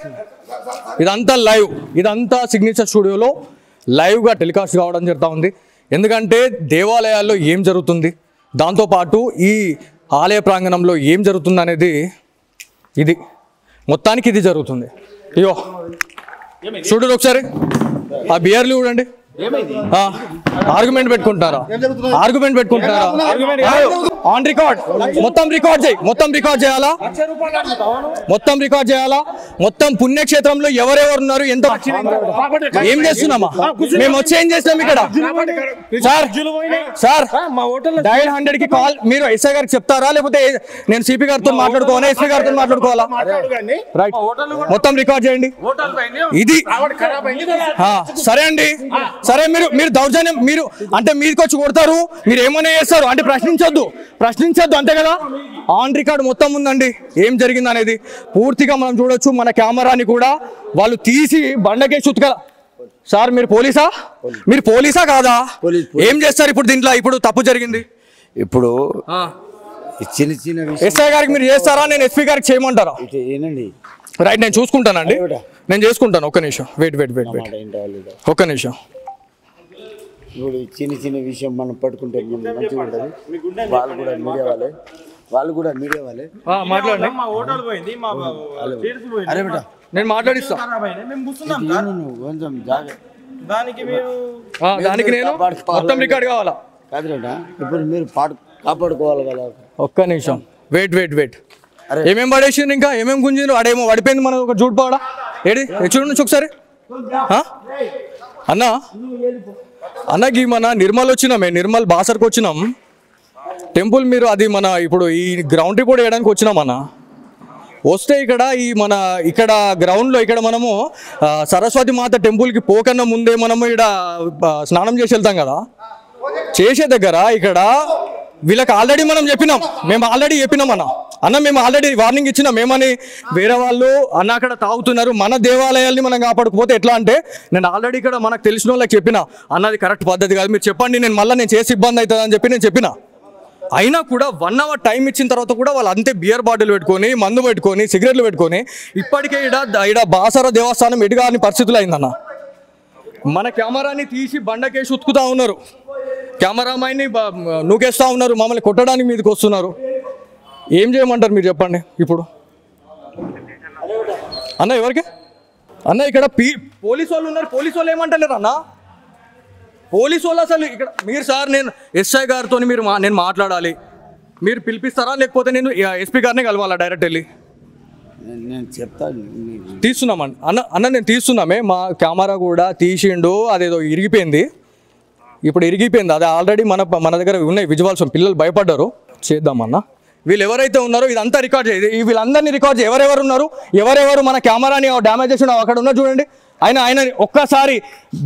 ఇదంతా లైవ్, ఇదంతా సిగ్నేచర్ స్టూడియోలో లైవ్గా టెలికాస్ట్ కావడం జరుగుతూ ఉంది. ఎందుకంటే దేవాలయాల్లో ఏం జరుగుతుంది, దాంతోపాటు ఈ ఆలయ ప్రాంగణంలో ఏం జరుగుతుంది అనేది ఇది మొత్తానికి ఇది జరుగుతుంది. అయ్యో చూడండి ఒకసారి ఆ బియర్లు చూడండి. ఆర్గ్యుమెంట్ పెట్టుకుంటారా? ఆర్గ్యుమెంట్ పెట్టుకుంటారా? ఆన్ రికార్డ్ మొత్తం రికార్డ్ చేయి, మొత్తం రికార్డ్ చేయాలా, మొత్తం రికార్డ్ చేయాలా. మొత్తం పుణ్యక్షేత్రంలో ఎవరెవరు ఉన్నారు, ఎంత ఏం చేస్తున్నామా మేము వచ్చి ఏం చేస్తాం ఇక్కడ? సార్ సార్ డైల్ 100 కి కాల్ మీరు ఎస్ఐ గారికి చెప్తారా, లేకపోతే నేను సిపి గారితో మాట్లాడుకోవాలా, ఎస్పీ గారితో మాట్లాడుకోవాలా? రైట్, మొత్తం రికార్డ్ చేయండి. ఇది సరే అండి, సరే మీరు దౌర్జన్యం మీరు అంటే మీదకి వచ్చి కొడతారు, మీరు ఏమైనా చేస్తారు అంటే ప్రశ్నించొద్దు అంతే కదా. ఆన్ రికార్డ్ మొత్తం ఉందండి ఏం జరిగింది అనేది పూర్తిగా మనం చూడొచ్చు. మన కెమెరాని కూడా వాళ్ళు తీసి బండకే చుట్టుకల. సార్ మీరు పోలీసా కాదా? ఏం చేస్తారు ఇప్పుడు దీంట్లో? ఇప్పుడు తప్పు జరిగింది, ఇప్పుడు చిన్న చిన్న ఎస్ఐ గారికి మీరు చేస్తారా, నేను ఎస్పీ గారికి చేయమంటారా? రైట్, నేను చూసుకుంటానండి, నేను చేసుకుంటాను. ఒక్క నిమిషం వెయిట్ ఒక్క నిమిషం. ఇప్పుడు చిన్న చిన్న విషయం మనం పట్టుకుంటే మంచిగా ఉంటుంది. వాళ్ళు కూడా మీడియా వాళ్ళే మాట్లాడండి. అరే బేటా నేను మాట్లాడిస్తా. కొంచెం దానికి నేను మొత్తం రికార్డ్ కావాలా? కాదు బేటా, ఇప్పుడు మీరు కాపాడుకోవాలి కదా. ఒక్క నిమిషం వెయిట్. ఏమేం పడేసిండ్రు, ఇంకా ఏమేం గుంజిండ్రు? అడేమో పడిపోయింది మన ఒక జూట్ ఏడి చూడండి ఒకసారి. అన్నకి మన నిర్మల్ వచ్చినామే, నిర్మల్ బాసర్కి వచ్చినాం టెంపుల్. మీరు అది మన ఇప్పుడు ఈ గ్రౌండ్ రిపోర్ట్ వేయడానికి వచ్చినాం అన్న. వస్తే ఇక్కడ గ్రౌండ్లో ఇక్కడ మనము సరస్వతి మాత టెంపుల్కి పోకన్నా ముందే మనము ఇక్కడ స్నానం చేసి వెళ్తాం కదా. చేసే దగ్గర ఇక్కడ వీళ్ళకి ఆల్రెడీ మనం చెప్పినాం, మేము ఆల్రెడీ వార్నింగ్ ఇచ్చినాం. ఏమని? వేరే వాళ్ళు అక్కడ తాగుతున్నారు, మన దేవాలయాల్ని మనం కాపాడుకోపోతే ఎట్లా అంటే, నేను ఆల్రెడీ ఇక్కడ మనకు తెలిసిన వాళ్ళకి చెప్పిన అన్నది కరెక్ట్ పద్ధతి కాదు, మీరు చెప్పండి, నేను చేసి ఇబ్బంది అవుతుంది అని చెప్పి నేను చెప్పిన. అయినా కూడా 1 అవర్ టైం ఇచ్చిన తర్వాత కూడా వాళ్ళు అంతే బియర్ బాటిల్ పెట్టుకొని, మందు పెట్టుకొని, సిగరెట్లు పెట్టుకొని ఇప్పటికే ఇక్కడ బాసర దేవస్థానం ఎటుగాని పరిస్థితులు అయిందన్న. మన కెమెరాని తీసి బండకేసి ఉతుకుతా ఉన్నారు, కెమెరామైన్ని నూకేస్తూ ఉన్నారు, మమ్మల్ని కొట్టడానికి మీదకి వస్తున్నారు. ఏం చేయమంటారు మీరు చెప్పండి ఇప్పుడు? అన్న ఎవరికి అన్న ఇక్కడ పోలీసు వాళ్ళు ఉన్నారు, పోలీసు వాళ్ళు ఏమంటలేరు అన్న? పోలీసు వాళ్ళు అసలు ఇక్కడ మీరు సార్ నేను ఎస్ఐ గారితో నేను మాట్లాడాలి, మీరు పిలిపిస్తారా లేకపోతే నేను ఎస్పీ గారిని కలవాలా డైరెక్ట్ వెళ్ళి? నేను చెప్తాను, తీస్తున్నామండి అన్న నేను తీస్తున్నామే. మా కెమెరా కూడా తీసిండు, అదేదో ఇరిగిపోయింది, ఇప్పుడు ఇరిగిపోయింది. అది ఆల్రెడీ మన దగ్గర ఉన్నాయి విజువల్స్, పిల్లలు భయపడ్డారు. చేద్దామన్న, వీళ్ళు ఎవరైతే ఉన్నారో ఇదంతా రికార్డ్ చేయాలి, వీళ్ళందరినీ రికార్డ్ చేయాలి. ఎవరెవరు ఉన్నారు, ఎవరెవరు మన కెమెరాని డ్యామేజ్ చేసిన అక్కడ ఉన్నారు చూడండి. ఆయన ఒక్కసారి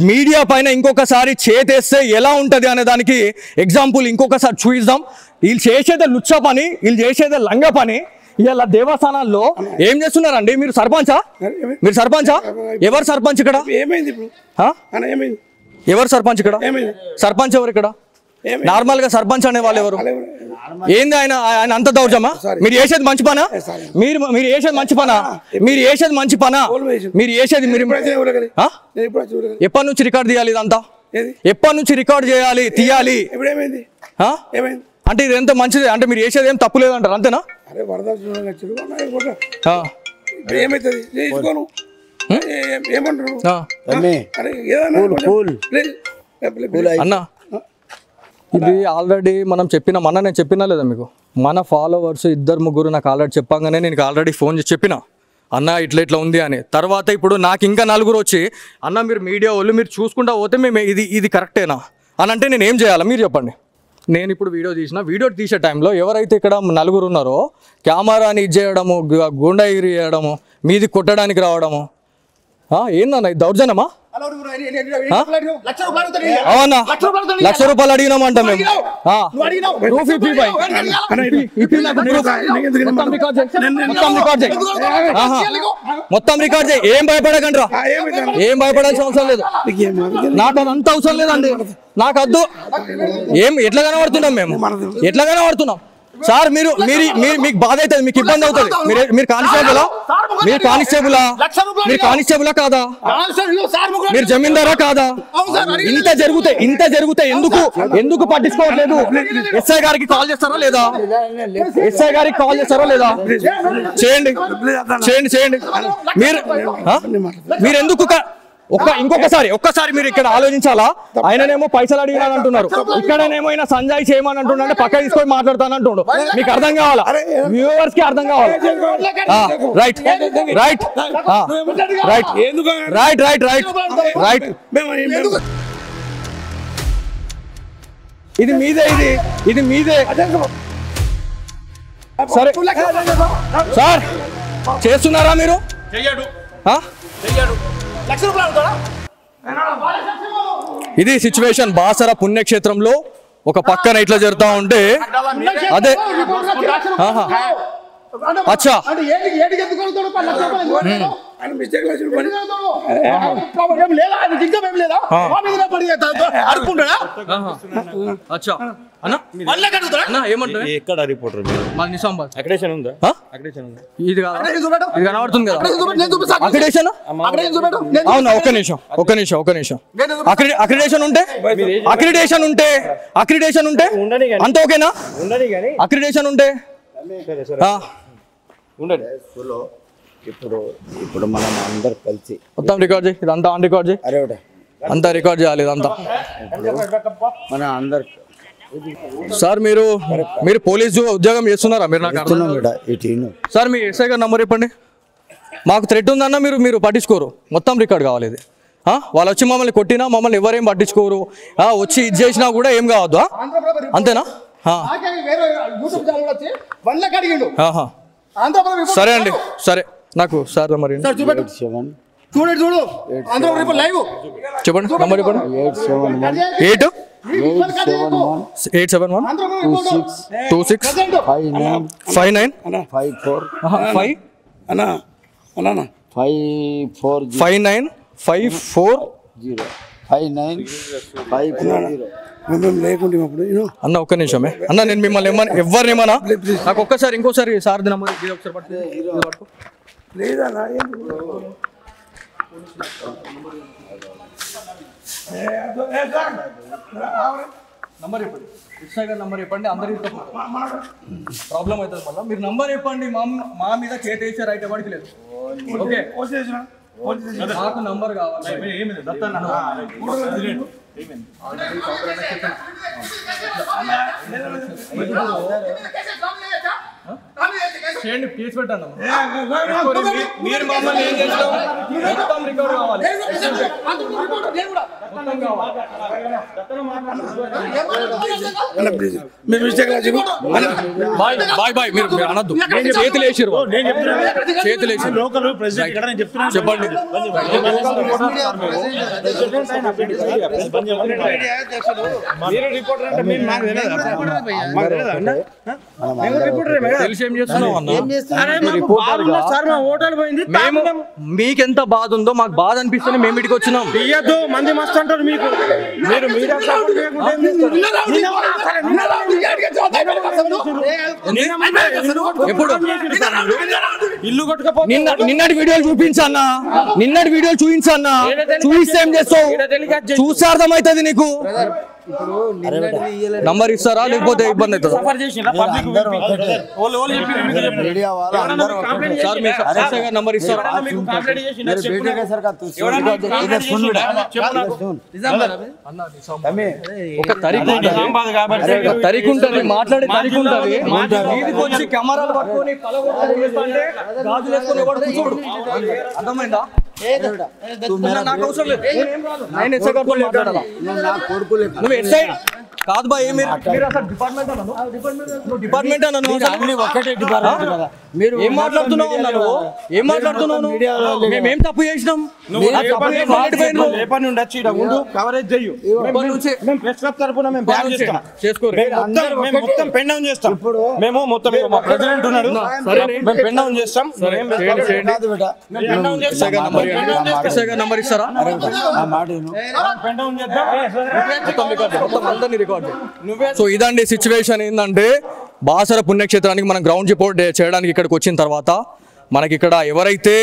మీడియా పైన ఇంకొకసారి చేతేస్తే ఎలా ఉంటుంది అనే దానికి ఎగ్జాంపుల్ ఇంకొకసారి చూపిద్దాం. వీళ్ళు చేసేదే లుచ్చ పని, వీళ్ళు చేసేదే లంగ పని. ఇలా దేవస్థానాల్లో ఏం చేస్తున్నారండి? మీరు సర్పంచా? ఎవరు సర్పంచ్ ఇక్కడ? ఎవరు సర్పంచ్ ఇక్కడ? సర్పంచ్ ఎవరు ఇక్కడ? నార్మల్ గా సర్పంచ్ అనే వాళ్ళు ఎవరు? ఏంది ఆయన అంత దౌర్జమా? మీరు చేసేది మంచి పనా? మీరు చేసేది మంచి పనా? మీరు చేసేది ఎప్పటి నుంచి రికార్డ్ తీయాలి? ఇదంతా ఎప్పటి నుంచి రికార్డ్ చేయాలి, తీయాలి? అంటే ఇది ఎంత మంచిది అంటే మీరు చేసేది ఏం తప్పు లేదంటారు, అంతేనా? అన్నా ఇది ఆల్రెడీ మనం నేను చెప్పినా లేదా మీకు? మన ఫాలోవర్స్ 2-3 నాకు ఆల్రెడీ చెప్పంగానే నేను ఆల్రెడీ ఫోన్ చేసి చెప్పిన, అన్న ఇట్లా ఉంది అని. తర్వాత ఇప్పుడు నాకు ఇంకా 4 వచ్చి, అన్న మీరు మీడియా వాళ్ళు మీరు చూసుకుంటా పోతే మేము ఇది కరెక్టేనా అని అంటే నేను ఏం చేయాలి మీరు చెప్పండి? నేను ఇప్పుడు వీడియో తీసే టైంలో ఎవరైతే ఇక్కడ 4 ఉన్నారో కెమెరాని ఇది చేయడము, గుండాగిరి చేయడము, మీది కొట్టడానికి రావడము, ఏందన్న ఇది దౌర్జన్యమా? అవునా? ₹1,00,000 అడిగినామంట మేము. మొత్తం రికార్డ్ చేయి, ఏం భయపడకండ్రా, ఏం భయపడాల్సిన అవసరం లేదు. నాకు అదంత అవసరం లేదండి, నాకు వద్దు. ఎట్లా కనబడుతున్నాం మేము? సార్ మీరు మీకు బాధ అవుతుంది, మీకు ఇబ్బంది అవుతుంది. మీరు కానిస్టేబులా? మీరు కానిస్టేబులా? మీరు కానిస్టేబులా కాదా? మీరు జమీందారా కాదా? ఇంత జరిగితే ఎందుకు పట్టించుకోవట్లేదు? ఎస్ఐ గారికి కాల్ చేస్తారా లేదా? ఎస్ఐ గారికి కాల్ చేస్తారా లేదా? చేయండి. మీరు ఎందుకు ఒక్కసారి మీరు ఇక్కడ ఆలోచించాలా? ఆయననేమో పైసలు అడిగినాను అంటున్నారు, ఇక్కడనేమో ఆయన సంజయ్ చేయమని అంటున్నాడు, పక్క తీసుకొని మాట్లాడతాను అంటుండు. మీకు అర్థం కావాలా? వ్యూవర్స్ కి అర్థం కావాలా? రైట్. ఇది మీదే. సరే సార్, చేస్తున్నారా మీరు? ఇది సిచ్యువేషన్ బాసర పుణ్యక్షేత్రంలో ఒక పక్కన ఇట్లా జరుగుతా ఉంటే అదే అచ్చా ఎక్కడ రిపోర్టర్ ఇది కనబడుతుంది కదా అక్రిడేషన్. అవునా, ఒక్క నిమిషం. అక్రిడేషన్ ఉంటే అంత ఓకేనా? అక్రిడేషన్ ఉంటే ఇప్పుడు మనం అందరు కలిసి మొత్తం రికార్డ్ చేయి. ఇదంతా ఆన్ రికార్డ్ చేయి. అంతా రికార్డ్ చేయాలి ఇదంతా. మన అందరు సార్ మీరు పోలీసు ఉద్యోగం చేస్తున్నారా? మీరు నాకు సార్ మీ ఎస్ఐ గారి నంబర్ చెప్పండి. మాకు థ్రెట్ ఉందన్న మీరు పట్టించుకోరు. మొత్తం రికార్డ్ కావాలి ఇది. వాళ్ళు వచ్చి మమ్మల్ని కొట్టినా మమ్మల్ని ఎవరేం పట్టించుకోరు. వచ్చి ఇది చేసినా కూడా ఏం కావద్దు. అంతేనా? సరే అండి, సరే. నాకు సార్ మరి చెప్పండి, నంబర్ చెప్పండి. 88715954 అన్న ఒక్క నిమిషమే అన్న, నేను మిమ్మల్ని ఎవరినేమన్నా నాకు ఇంకోసారి సార్ నంబర్ చెప్పండి. ఎస్ఐ గారి నంబర్ చెప్పండి. అందరికీ ప్రాబ్లం అవుతుంది మళ్ళీ. మీరు నంబర్ చెప్పండి. మా మీద చేతేసే రైట్ ఎవరికి లేదు. ఓకే, నాకు నంబర్ కావాలి. చేయండి, కేసు పెట్టండి. మీరు మమ్మల్ని ఏం చేస్తాం? మొత్తం రికార్డు కావాలి. బాయ్ మీరు అనద్దు. చేతులు వేసారు. చెప్పండి. మీకెంత బాధ ఉందో మాకు బాధ అనిపిస్తుంది. మేము ఇటుకి వచ్చినాం. మంది మస్తు అంటారు మీకు. ఎప్పుడు ఇల్లు నిన్నటి వీడియోలు చూపించన్నా, చూపిస్తే ఏం చేస్తావు? చూస్తే అర్థమవుతుంది నీకు. నంబర్ ఇస్తారా లేకపోతే ఇబ్బంది అవుతుంది? నంబర్ ఇస్తారా? ఒక తరికు ఉంటుంది, మాట్లాడే తరికు ఉంటుంది. వీధికి వచ్చి కెమెరాలు పట్టుకొని గాజులు వేసుకొని ఎవరు కూర్చోడు. అర్థమైందా? నాకు అవసరం లేదు. నేను ఎస్ఐ గారితో మాట్లాడాలా? నువ్వు ఎస్ఐ కాదు బా. మీరు అసలు డిపార్ట్మెంట్ అన్నాను. మీరు ఏం మాట్లాడుతున్నావు? మేమేం తప్పు చేసినాం? నంబర్ ఇస్తారా? సో ఇదండి సిచ్యువేషన్. ఏంటంటే బాసర పుణ్యక్షేత్రానికి మనం గ్రౌండ్ రిపోర్ట్ చేయడానికి ఇక్కడికి వచ్చిన తర్వాత మనకి ఇక్కడ ఎవరైతే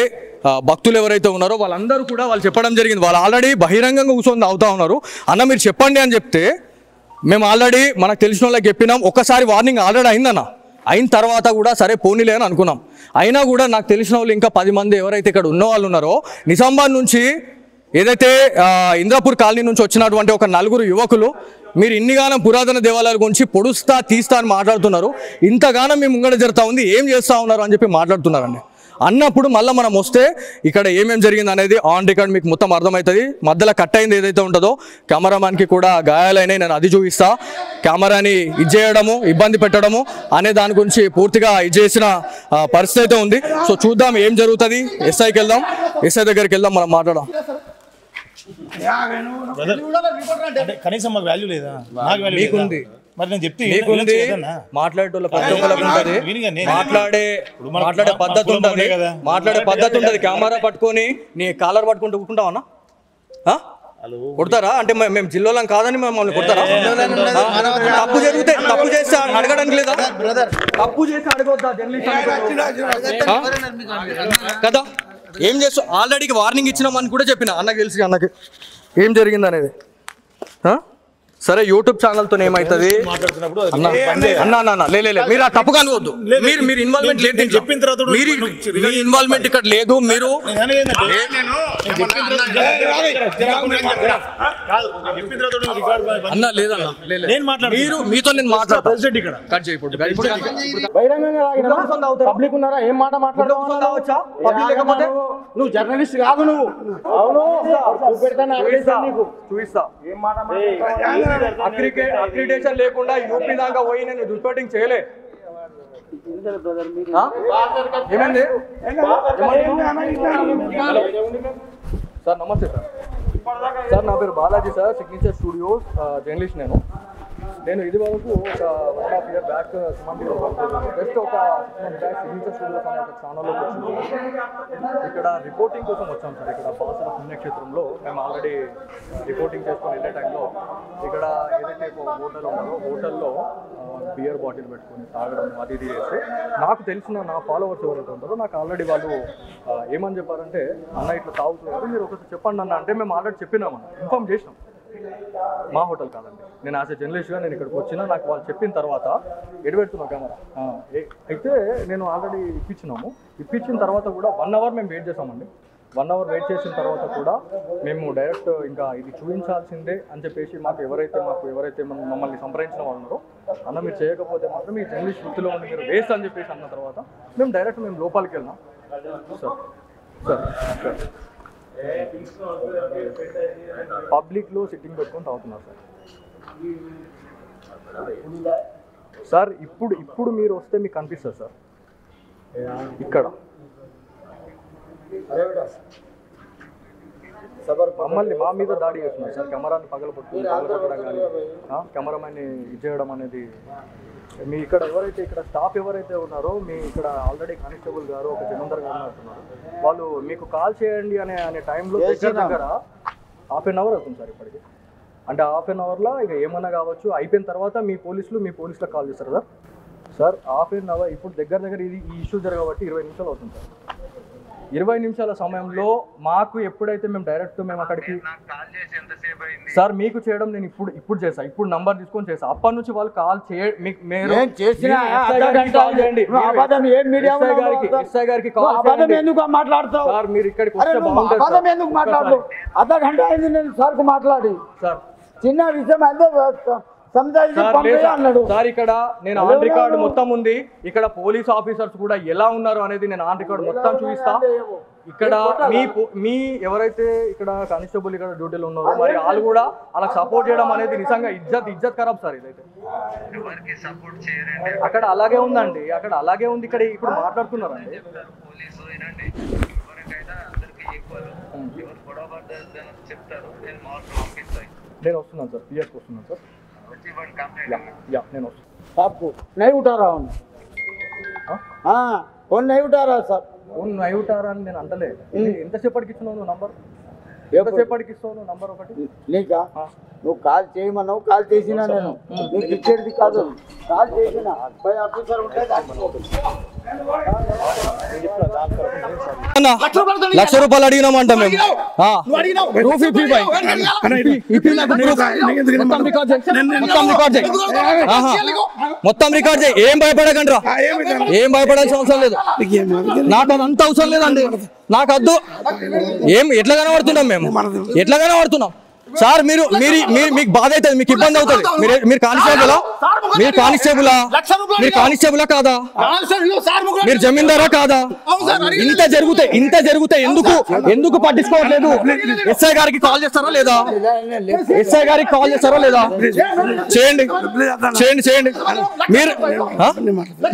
భక్తులు ఎవరైతే ఉన్నారో వాళ్ళందరూ కూడా వాళ్ళు చెప్పడం జరిగింది. వాళ్ళు ఆల్రెడీ బహిరంగంగా కూర్చొని అవుతా ఉన్నారు. అన్న మీరు చెప్పండి అని చెప్తే మేము ఆల్రెడీ మనకు తెలిసిన వాళ్ళకి చెప్పినాం. ఒక్కసారి వార్నింగ్ ఆల్రెడీ అయిందన్న, అయిన తర్వాత కూడా సరే పోనీలే అని అనుకున్నాం. అయినా కూడా నాకు తెలిసిన వాళ్ళు ఇంకా 10 మంది ఎవరైతే ఇక్కడ ఉన్న వాళ్ళు ఉన్నారో నిజామాబాద్ నుంచి ఏదైతే ఇంద్రాపూర్ కాలనీ నుంచి వచ్చినటువంటి ఒక 4 యువకులు మీరు ఇన్నిగానం పురాతన దేవాలయాల గురించి పొడుస్తా తీస్తా అని మాట్లాడుతున్నారు, ఇంతగానం మీ ముంగడ జరుగుతూ ఉంది, ఏం చేస్తూ ఉన్నారు అని చెప్పి మాట్లాడుతున్నారండి. అన్నప్పుడు మళ్ళీ మనం వస్తే ఇక్కడ ఏమేమి జరిగింది అనేది ఆన్ రికార్డ్ మీకు మొత్తం అర్థమవుతుంది. మధ్యలో కట్ అయింది ఏదైతే ఉంటుందో కెమెరామ్యాన్కి కూడా గాయాలైనాయి, నేను అది చూపిస్తా. కెమెరాని ఇచ్చేయడము ఇబ్బంది పెట్టడము అనే దాని గురించి పూర్తిగా చేసిన పరిస్థితి అయితే ఉంది. సో చూద్దాం ఏం జరుగుతుంది. ఎస్ఐకి వెళ్దాం, ఎస్ఐ దగ్గరికి వెళ్దాం, మనం మాట్లాడదాం. కనీసం మాకు వాల్యూ లేదా? నాకు వాల్యూ మీకుంది, మరి నేను చెప్తే మాట్లాడేటోళ్ళ ప్రతి ఒక్కరికి ఉంటుంది, మాట్లాడే పద్ధతి ఉంటుంది, మాట్లాడే పద్ధతి ఉంటుంది. కెమెరా పట్టుకొని నీ కాలర్ పట్టుకుంటూ కూర్చుంటావన్నా కొడతారా? అంటే మేము జిల్లాలో కాదని మమ్మల్ని కొడతారా? తప్పు జరిగితే తప్పు చేస్తే అడగడానికి లేదా? తప్పు చేస్తే అడగొద్దా కదా? ఏం చేస్తా ఆల్రెడీ వార్నింగ్ ఇచ్చినామని కూడా చెప్పిన అన్నకి తెలిసి అన్నకి ఏం జరిగింది అనేది. సరే యూట్యూబ్ ఛానల్తో ఏమవుతుంది అన్న లే మీరు ఆ తప్పుగా అనుకోవద్దు. మీరు ఇన్వాల్వ్మెంట్ లేదు, చెప్పిన తర్వాత మీరు ఇన్వాల్వ్మెంట్ ఇక్కడ లేదు. మీరు అన్న లేదన్న మీరు మీతో నేను మాట్లాడతాను ఇక్కడ కట్ చేయకూడదు. పబ్లిక్ ఉన్నారా? ఏం మాట మాట్లాడవచ్చా? పబ్లిక్ లేకపోతే నువ్వు జర్నలిస్ట్ కాదు. నువ్వు అవును చూపిస్తా. ఏం మాట అక్రిడిటేషన్ లేకుండా యూపీ దాకా పోయి నేను రిపోర్టింగ్ చేయలే. ఏమైంది సార్? నమస్తే సార్. సార్ నా పేరు Balaji sir, signature studios journalist. నేను ఇది వరకు ఒక 1.5 year బ్యాక్ సుమంతిలో జస్ట్ ఒక 6 months బ్యాక్ సిగ్నేచర్ స్టూడియోస్ అనే ఒక ఛానల్లోకి వచ్చింది. ఇక్కడ రిపోర్టింగ్ కోసం వచ్చాం సార్. ఇక్కడ బాసర పుణ్యక్షేత్రంలో మేము ఆల్రెడీ రిపోర్టింగ్ చేసుకొని వెళ్ళే టైంలో ఇక్కడ ఏదైతే హోటల్ ఉన్నారో హోటల్లో బియర్ బాటిల్ పెట్టుకొని తాగడం అది ఇది చేస్తే నాకు తెలిసిన నా ఫాలోవర్స్ ఎవరైతే ఉంటారో నాకు ఆల్రెడీ వాళ్ళు ఏమని చెప్పారంటే అన్న ఇట్లా తాగుతున్నారు, మీరు ఒకసారి చెప్పండి అన్న అంటే మేము ఆల్రెడీ చెప్పినామన్న, ఇన్ఫార్మ్ చేసినాం. మా హోటల్ కాదండి, నేను యాజ్ ఎ జర్నలిస్ట్గా నేను ఇక్కడికి వచ్చినా నాకు వాళ్ళు చెప్పిన తర్వాత ఎడబెడుతున్నా కెమెరా అయితే నేను ఆల్రెడీ ఇప్పించిన తర్వాత కూడా 1 hour మేము వెయిట్ చేసామండి. 1 hour వెయిట్ చేసిన తర్వాత కూడా మేము డైరెక్ట్ ఇంకా ఇది చూపించాల్సిందే అని చెప్పేసి మాకు ఎవరైతే మమ్మల్ని సంప్రదించిన వాళ్ళు ఉన్నారో అన్న మీరు చేయకపోతే మాత్రం ఈ జర్నలిస్ట్ వృత్తిలో ఉండి మీరు వేస్ట్ అని చెప్పేసి అన్న తర్వాత మేము డైరెక్ట్ లోపలికి వెళ్ళినాం. సార్ పబ్లిక్లో సిట్టింగ్ పెట్టుకొని తాగుతున్నారు సార్. ఇప్పుడు మీరు వస్తే మీకు కనిపిస్తుంది సార్ ఇక్కడ మమ్మల్ని మా మీద దాడి చేస్తున్నారు సార్. కెమెరాని పగలగొట్టడం కానీ కెమెరామెన్ని ఇచ్చేయడం అనేది మీ ఇక్కడ ఇక్కడ స్టాఫ్ ఎవరైతే ఉన్నారో మీ ఇక్కడ ఆల్రెడీ కానిస్టేబుల్ గారు ఒక జమీందార్ గారు అంటున్నారు, వాళ్ళు మీకు కాల్ చేయండి అనే టైంలో దగ్గర 1/2 hour అవుతుంది సార్ ఇప్పటికి. అంటే 1/2 hourలో ఇక ఏమన్నా కావచ్చు, అయిపోయిన తర్వాత మీ పోలీసులకు కాల్ చేస్తారు సార్. సార్ 1/2 hour ఇప్పుడు దగ్గర ఈ ఇష్యూ జరగబట్టి 20 నిమిషాలు అవుతుంది సార్. 20 నిమిషాల సమయంలో మాకు ఎప్పుడైతే మేము అక్కడికి సార్ మీకు చేయడం నేను ఇప్పుడు చేసా, ఇప్పుడు నంబర్ తీసుకొని చేసా. అప్పటి నుంచి వాళ్ళు కాల్ చేయండి సార్, మీరు ఇక్కడికి మాట్లాడి సార్ చిన్న విషయం సార్ ఇక్కడ నేను ఆన్ రికార్డ్ మొత్తం ఉంది. ఇక్కడ పోలీస్ ఆఫీసర్స్ కూడా ఎలా ఉన్నారు అనేది నేను ఆన్ రికార్డ్ మొత్తం చూపిస్తా. ఇక్కడ మీ ఎవరైతే ఇక్కడ కానిస్టేబుల్ ఇక్కడ డ్యూటీలో ఉన్నారో మరి వాళ్ళు కూడా అలా సపోర్ట్ చేయడం అనేది నిజంగా ఇజ్జత్ ఖరాబ్ సార్. ఇదైతే అక్కడ అలాగే ఉందండి, అక్కడ అలాగే ఉంది. ఇక్కడ ఇప్పుడు మాట్లాడుతున్నారండి. నేను వస్తున్నాను సార్, పిఎస్కి వస్తున్నాను సార్. నేను आपको नहीं उठा रहा हूँ। हाँ फोन नहीं उठा रहा साहब, फोन नहीं उठा रहा నేను అంటలే. ఎంతసేపటికి ఇచ్చినావు నువ్వు నంబర్? ఎంతసేపటికి ఇస్తావు నువ్వు నంబర్ ఒకటి? నీకా నువ్వు కాల్ చేయమన్నావు, కాల్ చేసినా నేను నీకు ఇచ్చేది కాదు, కాల్ చేసిన పై ఆఫీసర్ ఉంటే లక్ష రూపాయలు అడిగినామంట మేము. 255 మొత్తం రికార్డ్ చేయి. ఏం భయపడకండి రా, ఏం భయపడాల్సిన అవసరం లేదు. నాకు అదంతా అవసరం లేదండి, నాకు వద్దు. ఏం ఎట్లా కనబడుతున్నాం మేము, ఎట్లా కనబడుతున్నాం సార్? మీరు మీకు బాధ అవుతుంది, మీకు ఇబ్బంది అవుతుంది. మీరు కానిస్టేబులా, మీరు కానిస్టేబులా కాదా? మీరు జమీందారా కాదా? ఇంత జరుగుతాయి ఎందుకు పట్టించుకోవట్లేదు? ఎస్ఐ గారికి కాల్ చేస్తారా లేదా? ఎస్ఐ గారికి కాల్ చేస్తారా లేదా? చేయండి.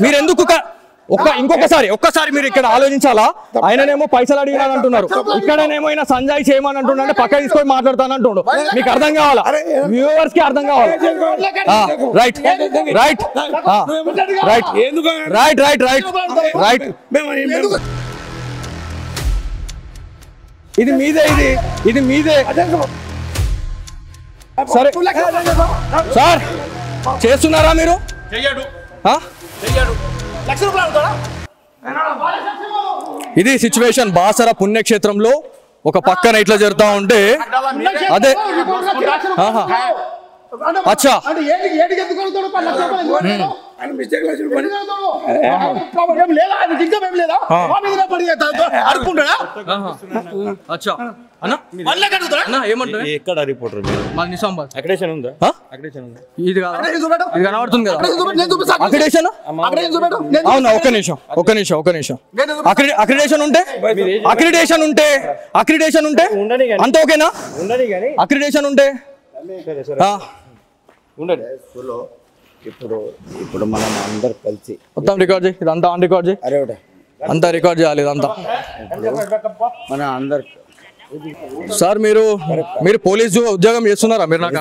మీరు ఎందుకు ఒక్కసారి మీరు ఇక్కడ ఆలోచించాలా? ఆయననేమో పైసలు అడిగినాను అంటున్నారు, ఇక్కడనేమో సంజయ్ చేయమని అంటున్నాడు, పక్క తీసుకొని మాట్లాడతానంటుండు. మీకు అర్థం కావాలా, వ్యూవర్స్ కి అర్థం కావాలా? రైట్. ఇది మీదే సరే సార్, చేస్తున్నారా మీరు? ఇది సిచ్యువేషన్ బాసర పుణ్యక్షేత్రంలో. ఒక పక్కన ఇట్లా జరుగుతా ఉంటే అదే అచ్చా ఎక్కడ రిపోర్టర్ నిజామాబాద్ అక్రిడేషన్ ఉందా? ఇది కనబడుతుంది కదా అక్రిడేషన్. అవునా, ఒక్క నిమిషం. అక్రిడేషన్ ఉంటే అంత ఓకేనా? అక్రిడేషన్ ఉంటే ఇప్పుడు మనం అందరు కలిసి మొత్తం రికార్డ్ చేయి. ఇదంతా ఆన్ రికార్డ్ చేయి, అంతా రికార్డ్ చేయాలి ఇదంతా మన అందరు. సార్ మీరు పోలీసు ఉద్యోగం చేస్తున్నారా? మీరు నాకు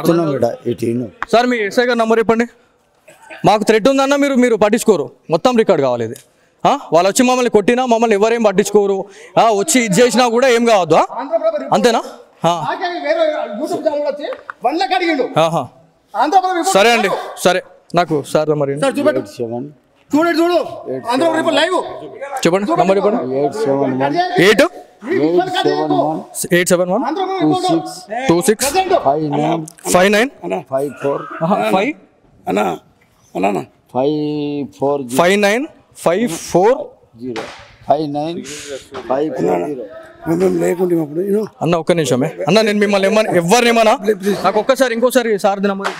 సార్ మీ ఎస్ఐ గారి నంబర్ ఇవ్వండి. మాకు థ్రెట్ ఉందన్నా మీరు పట్టించుకోరు, మొత్తం రికార్డ్ కావాలి ఇది. వాళ్ళు వచ్చి మమ్మల్ని కొట్టినా మమ్మల్ని ఎవరేం పట్టించుకోరు, వచ్చి ఇది చేసినా కూడా ఏం కావద్దు, అంతేనా? సరే అండి, సరే. నాకు సార్ మరి చెప్పండి, నంబర్ చెప్పండి. 871-265-954. అన్న ఒక్క నిమిషమే అన్న, నేను మిమ్మల్ని ఎవరినేమన్నా నాకు ఒక్కసారి ఇంకోసారి సార్ నంబర్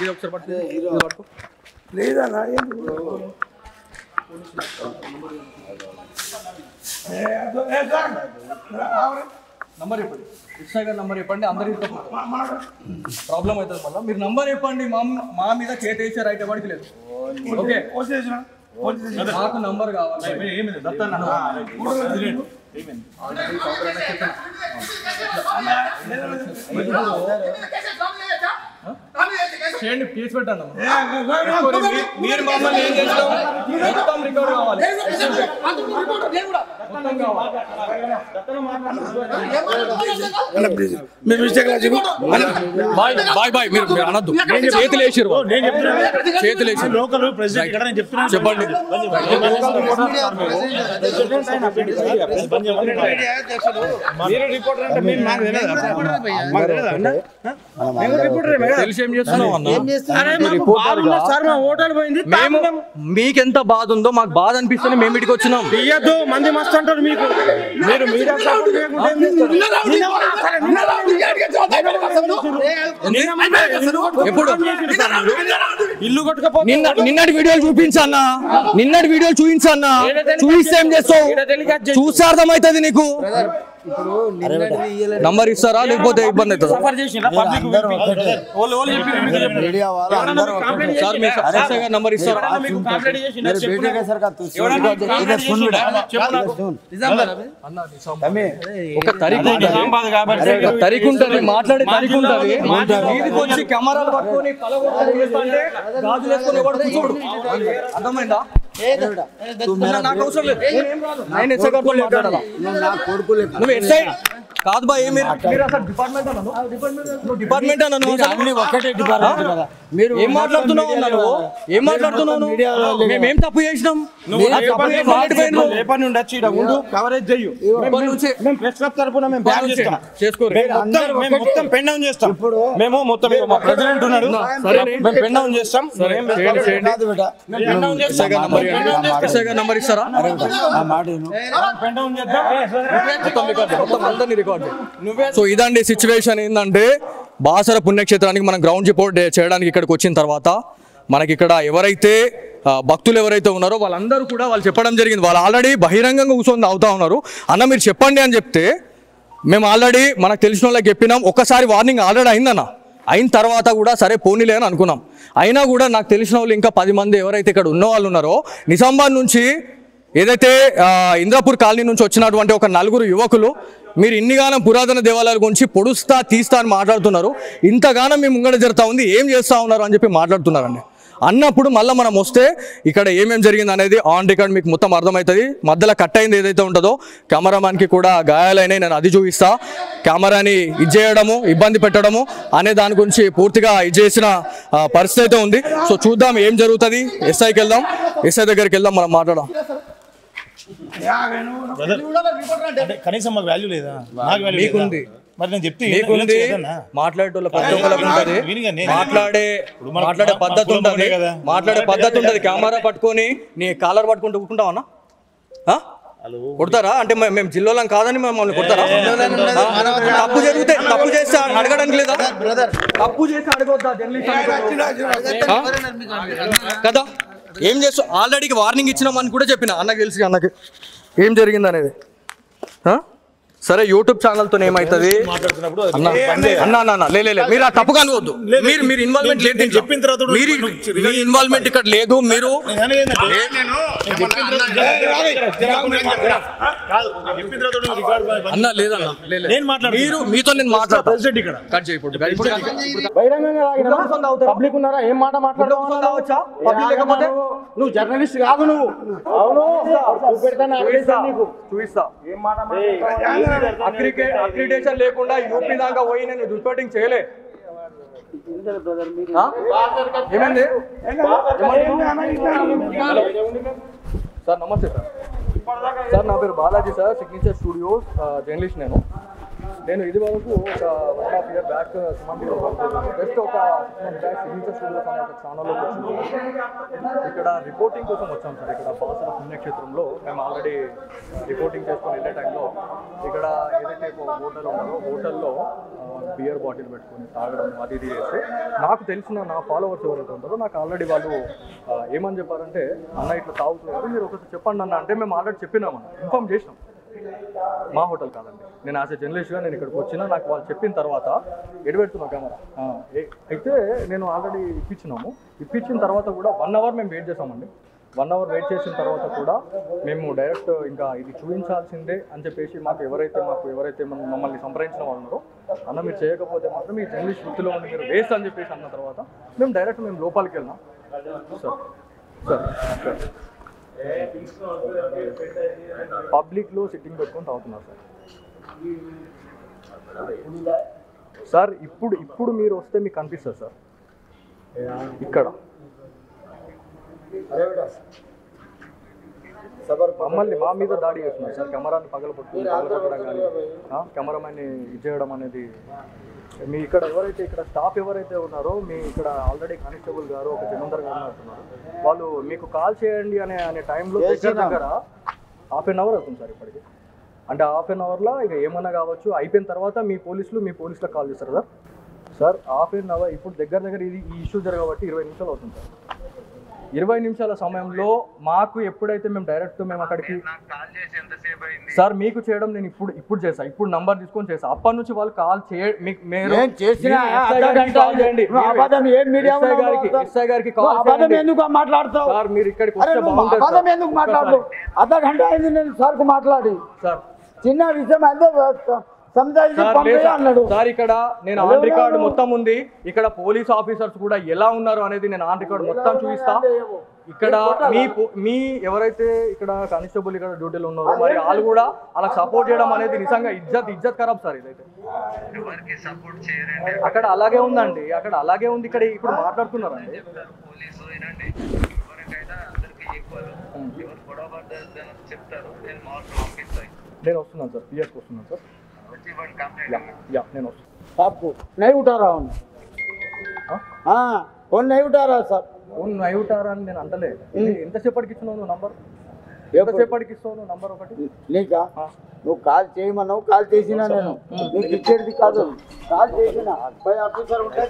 నంబర్ చెప్పండి. అందరికి ప్రాబ్లం అవుతుంది మళ్ళీ. మీరు నంబర్ చెప్పండి. మా మీద చేసి రైట్ ఎవరికి లేదు. ఓకే, మాకు నంబర్ కావాలి. చేయండి, కేసు పెట్టండి. మీరు మమ్మల్ని ఏం చేస్తాం, మొత్తం రికార్డ్ కావాలి. బాయ్ మీరు అనద్దు. చేతులు వేసిరు, చెప్పండి. తెలిసి ఏం చేస్తున్నావు అన్న? మీకెంత బాధ ఉందో మాకు బాధ అనిపిస్తుంది, మేము ఇటుకు వచ్చినాం. మంది మస్తు అంటారు మీకు. ఎప్పుడు నిన్నటి వీడియోలు చూపించన్నా, చూపిస్తే ఏం చేస్తావు? చూస్తే అర్థమవుతుంది నీకు. నంబర్ ఇస్తారా లేకపోతే ఇబ్బంది అవుతుందా? సార్ మీ నంబర్ ఇస్తారా? ఒక తరికు ఉంటుంది, మాట్లాడే తరికు ఉంటుంది. వీధికి వచ్చి కెమెరాలు పట్టుకొని గాజులు వేసుకొని ఎవడు కూర్చోడు. అర్థమైందా? నాకు అవసరం లేదు, నేను ఎస్ఐ గారితో మాట్లాడాలా? నువ్వు ఎస్ఐ కాదు బా మీరు అసలు డిపార్ట్మెంట్ అన్నాను నువ్వు డిపార్ట్మెంట్ అన్నాను అన్ని ఒక్కటే డిపార్ట్మెంట్ కదా. మీరు ఏం మాట్లాడుతున్నావు అన్నాను ఏం మాట్లాడుతున్నావు మేమేం తప్పు చేసినాం రేపటి నుండి వచ్చి ఈడ ఉండు కవరేజ్ చెయ్యు మేము ప్రెస్ క్లబ్ తరపున మేము బ్యాన్ చేస్తాం మేము మొత్తం పెన్ డౌన్ చేస్తాం మేము మొత్తం మా ప్రెసిడెంట్ ఉన్నాడు మేము పెన్ డౌన్ చేస్తాం కాదు బేటా, నంబర్ ఇస్తారా ఆ మాట విను. పెన్ డౌన్ చేద్దాం. సో ఇదండి సిచ్యువేషన్. ఏంటంటే బాసర పుణ్యక్షేత్రానికి మనం గ్రౌండ్ రిపోర్ట్ చేయడానికి ఇక్కడికి వచ్చిన తర్వాత మనకి ఇక్కడ ఎవరైతే భక్తులు ఎవరైతే ఉన్నారో వాళ్ళందరూ కూడా వాళ్ళు చెప్పడం జరిగింది. వాళ్ళు ఆల్రెడీ బహిరంగంగా కూర్చొని అవుతా ఉన్నారు. అన్న మీరు చెప్పండి అని చెప్తే మేము ఆల్రెడీ మనకు తెలిసిన వాళ్ళకి చెప్పినాం. ఒక్కసారి వార్నింగ్ ఆల్రెడీ అయిందన్న, అయిన తర్వాత కూడా సరే పోనీలే అని అనుకున్నాం. అయినా కూడా నాకు తెలిసిన వాళ్ళు ఇంకా 10 మంది ఎవరైతే ఇక్కడ ఉన్న వాళ్ళు ఉన్నారో నిజామాబాద్ నుంచి ఏదైతే ఇంద్రాపూర్ కాలనీ నుంచి వచ్చినటువంటి ఒక 4 యువకులు మీరు ఇన్నిగానం పురాతన దేవాలయాల గురించి పొడుస్తా తీస్తా అని మాట్లాడుతున్నారు, ఇంతగానం మీ ముంగడ జరుగుతూ ఉంది, ఏం చేస్తూ ఉన్నారు అని చెప్పి మాట్లాడుతున్నారండి. అన్నప్పుడు మళ్ళీ మనం వస్తే ఇక్కడ ఏమేమి జరిగింది అనేది ఆన్ రికార్డ్ మీకు మొత్తం అర్థమవుతుంది. మధ్యలో కట్ అయింది ఏదైతే ఉంటుందో కెమెరామ్యాన్కి కూడా గాయాలైనవి, నేను అది చూపిస్తా. కెమెరాని చేయడము ఇబ్బంది పెట్టడము అనే దాని గురించి పూర్తిగా చేసిన పరిస్థితి అయితే ఉంది. సో చూద్దాం ఏం జరుగుతుంది. ఎస్ఐకి వెళ్దాం, ఎస్ఐ దగ్గరికి వెళ్దాం, మనం మాట్లాడదాం. కనీసం మాకు వాల్యూ లేదా? నాకు వాల్యూ మీకుంది, మరి నేను చెప్తే మాట్లాడేటోళ్ళ ప్రతి ఒక్కరికి ఉంటుంది, మాట్లాడే పద్ధతి ఉంటుంది, మాట్లాడే పద్ధతి ఉంటుంది. కెమెరా పట్టుకొని నీ కాలర్ పట్టుకుంటూ కూర్చుంటావన్నా కొడతారా? అంటే మేము జిల్లాలం కాదని మమ్మల్ని కొడతారా? తప్పు జరిగితే తప్పు చేస్తే అడగడానికి లేదా? తప్పు చేసి అడగొద్దా కదా? ఏం చేస్తా ఆల్రెడీ వార్నింగ్ ఇచ్చినామని కూడా చెప్పిన అన్నకి తెలిసి అన్నకి ఏం జరిగింది అనేది. సరే యూట్యూబ్ ఛానల్తో ఏమవుతుంది అన్న లేదు మీరు ఆ తప్పుగా అనుకోవద్దు. మీరు ఇన్వాల్వ్మెంట్ లేదు, చెప్పిన తర్వాత మీ ఇన్వాల్వ్మెంట్ ఇక్కడ లేదు. మీరు అన్న లేదన్న మీరు మీతో నేను మాట్లాడతాను. కట్ చేయకూడదు. పబ్లిక్ ఉన్నారా? ఏం మాట మాట్లాడవచ్చా? పబ్లిక్ లేకపోతే నువ్వు జర్నలిస్ట్ కాదు. నువ్వు అవును చూపిస్తా. ఏం మాట అక్రిడేషన్ లేకుండా యూపీ దాకా పోయి నేను రిపోర్టింగ్ చేయలే. ఏమైంది సార్? నమస్తే సార్. సార్ నా పేరు Balaji sir, signature studios journalist. నేను ఇది వరకు ఒక 1.5 year బ్యాక్ జస్ట్ ఒక 6 months బ్యాక్ సిగ్నేచర్ స్టూడియోస్ అనే ఒక ఛానల్లోకి వచ్చింది. ఇక్కడ రిపోర్టింగ్ కోసం వచ్చాం సార్. ఇక్కడ బాసర పుణ్యక్షేత్రంలో మేము ఆల్రెడీ రిపోర్టింగ్ చేసుకొని వెళ్ళే టైంలో ఇక్కడ ఏదైతే హోటల్ ఉన్నారో హోటల్లో బియర్ బాటిల్ పెట్టుకొని తాగడం అది ఇది చేస్తే నాకు తెలిసిన నా ఫాలోవర్స్ ఎవరైతే ఉంటారో నాకు ఆల్రెడీ వాళ్ళు ఏమని చెప్పారంటే అన్న ఇట్లా తాగుతున్నారు, మీరు ఒకసారి చెప్పండి అన్న అంటే మేము ఆల్రెడీ చెప్పినామన్న, ఇన్ఫార్మ్ చేసినాం. మా హోటల్ కాదండి, నేను యాజ్ ఎ జర్నలిస్ట్గా నేను ఇక్కడికి వచ్చినా నాకు వాళ్ళు చెప్పిన తర్వాత ఎడబెడుతున్నా కెమెరా అయితే నేను ఆల్రెడీ ఇప్పించిన తర్వాత కూడా 1 hour మేము వెయిట్ చేసామండి. 1 hour వెయిట్ చేసిన తర్వాత కూడా మేము డైరెక్ట్ ఇంకా ఇది చూపించాల్సిందే అని చెప్పేసి మాకు ఎవరైతే మమ్మల్ని సంప్రదించిన వాళ్ళు ఉన్నారో అన్న మీరు చేయకపోతే మాత్రం ఈ జర్నలిస్ట్ వృత్తిలో ఉండి మీరు వేస్ట్ అని చెప్పేసి అన్న తర్వాత మేము లోపలికి వెళ్ళినాం. సార్ పబ్లిక్లో సిట్టింగ్ పెట్టుకొని తాగుతున్నారు సార్. ఇప్పుడు మీరు వస్తే మీకు కనిపిస్తుంది సార్ ఇక్కడ మమ్మల్ని మా మీద దాడి చేస్తున్నారు సార్. కెమెరాని పగలగొట్టడం కానీ కెమెరామెన్ని ఇచ్చేయడం అనేది మీ ఇక్కడ ఇక్కడ స్టాఫ్ ఎవరైతే ఉన్నారో మీ ఇక్కడ ఆల్రెడీ కానిస్టేబుల్ గారు ఒక జమీందార్ గారు అంటున్నారు, వాళ్ళు మీకు కాల్ చేయండి అనే టైంలో దగ్గర 1/2 hour అవుతుంది సార్ ఇప్పటికి. అంటే 1/2 hourలో ఇక ఏమన్నా కావచ్చు, అయిపోయిన తర్వాత మీ పోలీసులకు కాల్ చేస్తారు సార్. సార్ 1/2 hour ఇప్పుడు దగ్గర ఈ ఇష్యూ జరగబట్టి 20 నిమిషాలు అవుతుంది సార్. 20 నిమిషాల సమయంలో మాకు ఎప్పుడైతే మేము అక్కడికి సార్ మీకు చేయడం నేను ఇప్పుడు చేసా, ఇప్పుడు నంబర్ తీసుకొని చేసా. అప్పటి నుంచి వాళ్ళు కాల్ చేయండి సార్. మీరు ఇక్కడికి మాట్లాడి సార్ చిన్న విషయం సార్ ఇక్కడ నేను ఆన్ రికార్డ్ మొత్తం ఉంది. ఇక్కడ పోలీస్ ఆఫీసర్స్ కూడా ఎలా ఉన్నారు అనేది నేను ఆన్ రికార్డ్ మొత్తం చూపిస్తా. ఇక్కడ మీ ఎవరైతే ఇక్కడ కానిస్టేబుల్ ఇక్కడ డ్యూటీలో ఉన్నారో మరి వాళ్ళు కూడా వాళ్ళకి సపోర్ట్ చేయడం అనేది నిజంగా ఇజ్జత్ ఖరాబ్ సార్ ఇదైతే. అక్కడ అలాగే ఉందండి, అక్కడ అలాగే ఉంది. ఇక్కడ ఇప్పుడు మాట్లాడుతున్నారండి. నేను వస్తున్నాను సార్, పిఎస్కి వస్తున్నాను సార్. నేను వస్తాను. आपको नहीं उठा रहा हूँ हाँ फोन नहीं उठा रहा साहब ఫోన్ నైవుటారా అని నేను అంటలే. ఎంతసేపటికి ఇస్తున్నావు నువ్వు నంబర్? ఎంతసేపటికి ఇస్తావు నువ్వు నంబర్ ఒకటి? నీకా నువ్వు కాల్ చేయమన్నావు, కాల్ చేసినా నేను నీకు ఇచ్చేది కాదు. కాల్ చేసిన పై ఆఫీసర్ ఉంటే